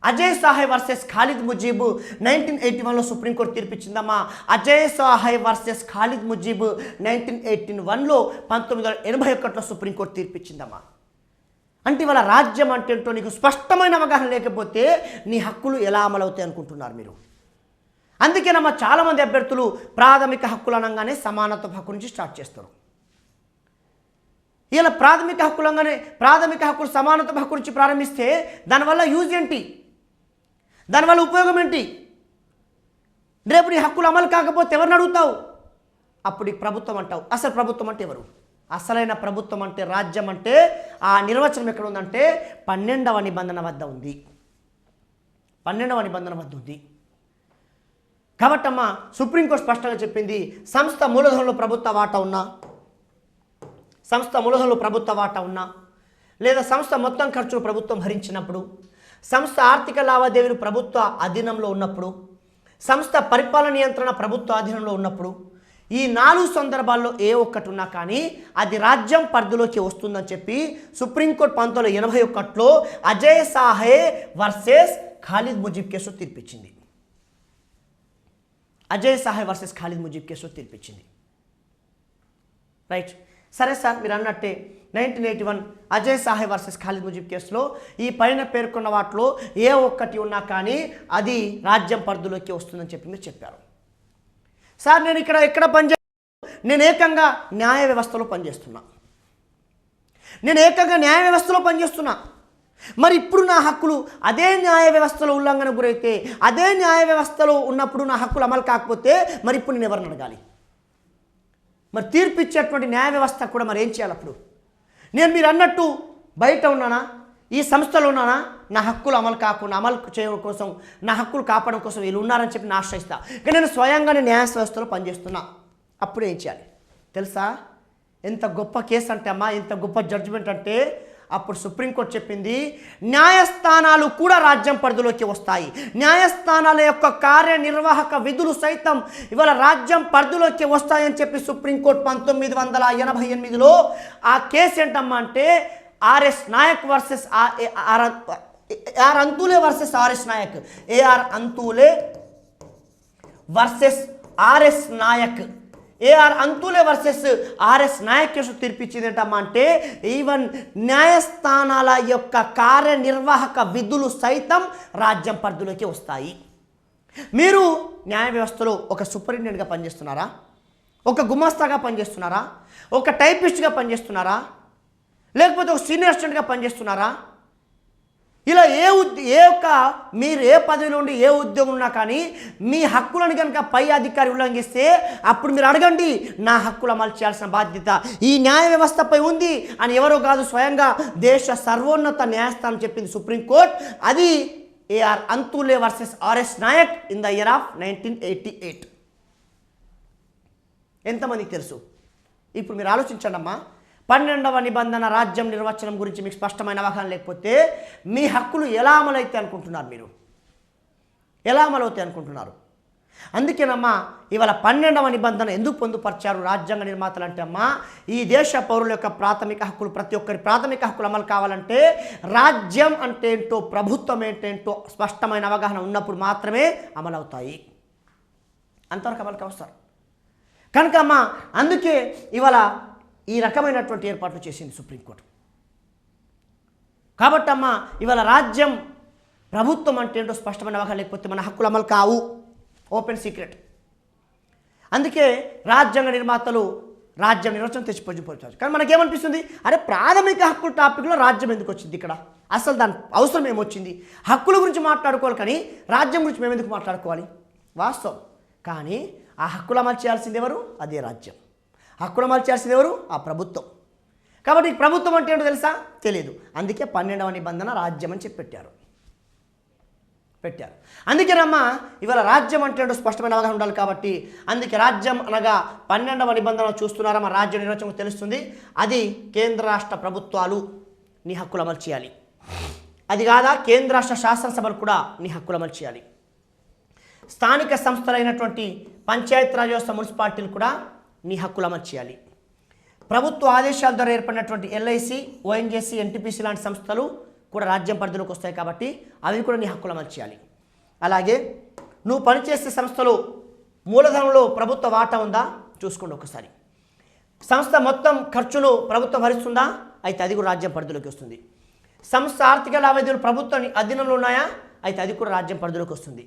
అజయ్ సాహే వర్సెస్ ఖాలిద్ ముజీబ్ 1981లో సుప్రీంకోర్టు తీర్పిచ్చిందమ్మా. అజయ్ సాహే వర్సెస్ ఖాలిద్ ముజీబ్ 1981లో 1981లో సుప్రీంకోర్టు తీర్పిచ్చిందమ్మా. అంటే ఇవాళ రాజ్యం అంటే ఏంటో నీకు స్పష్టమైన అవగాహన లేకపోతే నీ హక్కులు ఎలా అమలవుతాయి అనుకుంటున్నారు మీరు? అందుకేనమ్మా చాలామంది అభ్యర్థులు ప్రాథమిక హక్కులు అనగానే సమానత్వ హక్కు నుంచి స్టార్ట్ చేస్తారు. ఇలా ప్రాథమిక హక్కులు అనగానే ప్రాథమిక హక్కులు సమానత్వ హక్కు నుంచి ప్రారంభిస్తే దానివల్ల యూజ్ ఏంటి? దానివల్ల ఉపయోగం ఏంటి? రేపు నీ హక్కులు అమలు కాకపోతే ఎవరిని అడుగుతావు? అప్పుడు ప్రభుత్వం అంటావు. అసలు ప్రభుత్వం అంటే ఎవరు? అసలైన ప్రభుత్వం అంటే, రాజ్యం అంటే ఆ నిర్వచనం ఎక్కడ ఉందంటే 12వ నిబంధన వద్ద ఉంది. 12వ నిబంధన వద్ద ఉంది. కాబట్టమ్మా సుప్రీంకోర్టు స్పష్టంగా చెప్పింది, సంస్థ మూలధనంలో ప్రభుత్వ వాటా ఉన్నా, సంస్థ మూలధనంలో ప్రభుత్వ వాటా ఉన్నా, లేదా సంస్థ మొత్తం ఖర్చును ప్రభుత్వం భరించినప్పుడు, సంస్థ ఆర్థిక లావాదేవీలు ప్రభుత్వ అధీనంలో ఉన్నప్పుడు, సంస్థ పరిపాలన నియంత్రణ ప్రభుత్వ అధీనంలో ఉన్నప్పుడు, ఈ 4 సందర్భాల్లో ఏ ఒక్కటి ఉన్నా కానీ అది రాజ్యం పరిధిలోకి వస్తుందని చెప్పి సుప్రీంకోర్టు 1981లో అజయ్ సాహే వర్సెస్ ఖాలిద్ ముజీబ్ కేసులో తీర్పిచ్చింది. అజయ్ సాహే వర్సెస్ ఖాలిద్ ముజీబ్ కేసులో తీర్పిచ్చింది. రైట్, సరే సార్, మీరు అన్నట్టే 1981 అజయ్ సాహే వర్సెస్ ఖాలిద్ ముజీబ్ కేసులో ఈ పైన పేర్కొన్న వాటిలో ఏ ఒక్కటి ఉన్నా కానీ అది రాజ్యం పరిధిలోకి వస్తుందని చెప్పి మీరు చెప్పారు. సార్, నేను ఎక్కడ నేను ఏకంగా న్యాయ వ్యవస్థలో పనిచేస్తున్నా. మరి ఇప్పుడు నా హక్కులు అదే న్యాయ వ్యవస్థలో ఉల్లంఘన గురైతే, అదే న్యాయ వ్యవస్థలో ఉన్నప్పుడు నా హక్కులు అమలు కాకపోతే మరి ఇప్పుడు నేను ఎవరిని అడగాలి? మరి తీర్పు ఇచ్చేటువంటి న్యాయ వ్యవస్థ కూడా మరి ఏం చేయాలి? అప్పుడు నేను మీరు అన్నట్టు బయట ఉన్నానా, ఈ సంస్థలో ఉన్నానా, నా హక్కులు అమలు చేయడం కోసం, నా హక్కులు కాపాడడం కోసం వీళ్ళు ఉన్నారని చెప్పి నేను ఆశ్రయిస్తా. కానీ నేను స్వయంగా న్యాయ వ్యవస్థలో పనిచేస్తున్నా. అప్పుడు ఏం చేయాలి తెలుసా? ఎంత గొప్ప కేసు అంటే అమ్మా, ఎంత గొప్ప జడ్జిమెంట్ అంటే అప్పుడు సుప్రీంకోర్టు చెప్పింది, న్యాయస్థానాలు కూడా రాజ్యం పరిధిలోకి వస్తాయి. న్యాయస్థానాల యొక్క కార్యనిర్వాహక విధులు సైతం ఇవాళ రాజ్యం పరిధిలోకి వస్తాయని చెప్పి సుప్రీంకోర్టు 1988లో ఆ కేసు ఏంటమ్మా అంటే RS Nayak versus Antulay versus RS Nayak, AR Antulay versus RS Nayak, AR Antulay versus RS Nayak case తీర్పిచ్చింది ఏంటమ్మా అంటే ఈవెన్ న్యాయస్థానాల యొక్క కార్యనిర్వాహక విధులు సైతం రాజ్యం పరిధిలోకి వస్తాయి. మీరు న్యాయ వ్యవస్థలో ఒక సూపరింటెండెంట్గా పనిచేస్తున్నారా, ఒక గుమాస్తాగా పనిచేస్తున్నారా, ఒక టైపిస్ట్గా పనిచేస్తున్నారా, లేకపోతే ఒక సీనియర్ అసిస్టెంట్గా పనిచేస్తున్నారా? ఇలా మీరు ఏ పదవిలో ఉండి ఏ ఉద్యోగం ఉన్నా కానీ మీ హక్కులను కనుక పై అధికారి ఉల్లంఘిస్తే అప్పుడు మీరు అడగండి, నా హక్కులు అమలు చేయాల్సిన బాధ్యత ఈ న్యాయ వ్యవస్థపై ఉంది అని ఎవరో కాదు, స్వయంగా దేశ సర్వోన్నత న్యాయస్థానం చెప్పింది సుప్రీంకోర్టు. అది AR Antulay versus RS Nayak in the year of 1988. ఎంతమందికి తెలుసు? ఇప్పుడు మీరు ఆలోచించండి అమ్మా, 12వ నిబంధన రాజ్యం నిర్వచనం గురించి మీకు స్పష్టమైన అవగాహన లేకపోతే మీ హక్కులు ఎలా అమలైతే అనుకుంటున్నారు? మీరు ఎలా అమలవుతాయి అనుకుంటున్నారు? అందుకేనమ్మా ఇవాళ 12వ నిబంధన ఎందుకు పొందుపరిచారు రాజ్యాంగ నిర్మాతలు అంటే అమ్మా, ఈ దేశ పౌరుల యొక్క ప్రాథమిక హక్కులు, ప్రతి ఒక్కరి ప్రాథమిక హక్కులు అమలు కావాలంటే రాజ్యం అంటే ఏంటో, ప్రభుత్వం ఏంటేంటో స్పష్టమైన అవగాహన ఉన్నప్పుడు మాత్రమే అమలవుతాయి. అంతవరకు అమలుకి వస్తారు కనుక అమ్మా, అందుకే ఇవాళ ఈ రకమైనటువంటి ఏర్పాట్లు చేసింది సుప్రీంకోర్టు. కాబట్టి అమ్మ ఇవాళ రాజ్యం ప్రభుత్వం అంటే ఏంటో స్పష్టమైన అవగాహన లేకపోతే మన హక్కులు అమలు కావు, ఓపెన్ సీక్రెట్. అందుకే రాజ్యాంగ నిర్మాతలు రాజ్యం నిర్వచనం తెచ్చి పొందుపరిచారు. కానీ మనకేమనిపిస్తుంది, అరే ప్రాథమిక హక్కుల టాపిక్లో రాజ్యం ఎందుకు వచ్చింది ఇక్కడ? అసలు దాని అవసరం ఏమొచ్చింది? హక్కుల గురించి మాట్లాడుకోవాలి కానీ రాజ్యం గురించి మేము ఎందుకు మాట్లాడుకోవాలి? వాస్తవం. కానీ ఆ హక్కులు అమలు చేయాల్సింది ఎవరు? అదే రాజ్యం. హక్కులు అమలు చేయాల్సింది ఎవరు? ఆ ప్రభుత్వం. కాబట్టి ప్రభుత్వం అంటే ఏంటో తెలుసా? తెలియదు. అందుకే 12వ నిబంధన రాజ్యం అని చెప్పి పెట్టారు. అందుకేనమ్మా ఇవాళ రాజ్యం అంటే ఏంటో స్పష్టమైన అవగాహన ఉండాలి. కాబట్టి అందుకే రాజ్యం అనగా 12వ నిబంధన చూస్తున్నారా, మా రాజ్య నిర్వచనం తెలుస్తుంది. అది కేంద్ర రాష్ట్ర ప్రభుత్వాలు నీ హక్కులు అమలు చేయాలి. అది కాదా కేంద్ర రాష్ట్ర శాసనసభలు కూడా నీ హక్కులు అమలు చేయాలి. స్థానిక సంస్థలైనటువంటి పంచాయతీరాజ్ వ్యవస్థ, మున్సిపాలిటీలు కూడా నీ హక్కులు అమలు చేయాలి. ప్రభుత్వ ఆదేశాల ద్వారా ఏర్పడినటువంటి ఎల్ఐసి, ఓఎన్జీసీ, ఎన్టీపీసీ లాంటి సంస్థలు కూడా రాజ్యం పరిధిలోకి వస్తాయి. కాబట్టి అవి కూడా నీ హక్కులు అమలు చేయాలి. అలాగే నువ్వు పనిచేసే సంస్థలో మూలధనంలో ప్రభుత్వ వాటా ఉందా చూసుకోండి ఒకసారి. సంస్థ మొత్తం ఖర్చును ప్రభుత్వం భరిస్తుందా? అయితే అది కూడా రాజ్యం పరిధిలోకి వస్తుంది. సంస్థ ఆర్థిక లావాదేవీలు ప్రభుత్వ అధీనంలో ఉన్నాయా? అయితే అది కూడా రాజ్యం పరిధిలోకి వస్తుంది.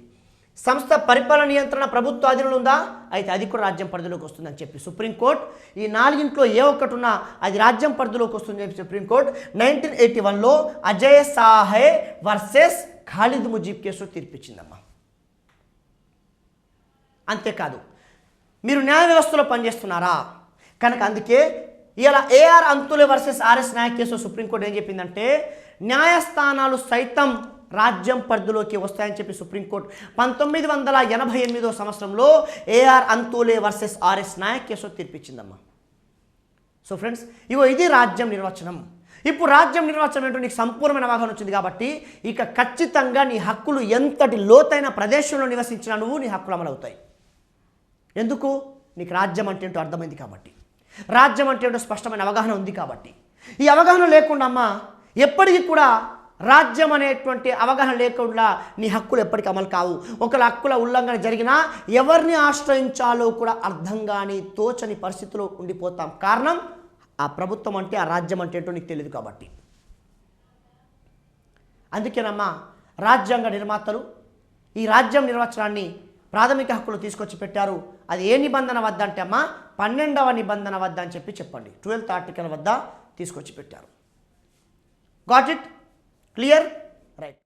సంస్థ పరిపాలన నియంత్రణ ప్రభుత్వ అధీనంలో ఉందా? అయితే అది కూడా రాజ్యం పరిధిలోకి వస్తుందని చెప్పి సుప్రీంకోర్టు ఈ 4 ఏ ఒక్కటి ఉన్నా అది రాజ్యం పరిధిలోకి వస్తుందని చెప్పి సుప్రీంకోర్టు 1981లో అజయ్ సాహే వర్సెస్ ఖాలిద్ ముజీబ్ కేసులో తీర్పిచ్చిందమ్మా. అంతేకాదు మీరు న్యాయ వ్యవస్థలో పనిచేస్తున్నారా కనుక అందుకే ఇలా AR Antulay versus RS Naik కేసులో సుప్రీంకోర్టు ఏం చెప్పిందంటే న్యాయస్థానాలు సైతం రాజ్యం పరిధిలోకి వస్తాయని చెప్పి సుప్రీంకోర్టు 1988వ సంవత్సరంలో AR Antulay versus RS Naik కేసులో తీర్పిచ్చిందమ్మా. సో ఫ్రెండ్స్, ఇది రాజ్యం నిర్వచనం. ఇప్పుడు రాజ్యం నిర్వచనం ఏంటో నీకు సంపూర్ణమైన అవగాహన వచ్చింది కాబట్టి ఇక ఖచ్చితంగా నీ హక్కులు ఎంతటి లోతైన ప్రదేశంలో నివసించినా నువ్వు నీ హక్కులు అమలవుతాయి. ఎందుకు? నీకు రాజ్యం అంటే ఏంటో అర్థమైంది కాబట్టి, రాజ్యం అంటే ఏంటో స్పష్టమైన అవగాహన ఉంది కాబట్టి. ఈ అవగాహన లేకుండా అమ్మ ఎప్పటికీ కూడా రాజ్యం అనేటువంటి అవగాహన లేకుండా నీ హక్కులు ఎప్పటికీ అమలు కావు. ఒకవేళ హక్కుల ఉల్లంఘన జరిగినా ఎవరిని ఆశ్రయించాలో కూడా అర్థం కాని తోచని పరిస్థితిలో ఉండిపోతాం. కారణం ఆ ప్రభుత్వం అంటే, ఆ రాజ్యం అంటే ఏంటో నీకు తెలియదు కాబట్టి. అందుకేనమ్మా రాజ్యాంగ నిర్మాతలు ఈ రాజ్యం నిర్వచనాన్ని ప్రాథమిక హక్కులు తీసుకొచ్చి పెట్టారు. అది ఏ నిబంధన వద్ద అంటే అమ్మా 12వ నిబంధన వద్ద అని చెప్పండి. 12th ఆర్టికల్ వద్ద తీసుకొచ్చి పెట్టారు. Got it? క్లియర్? రైట్.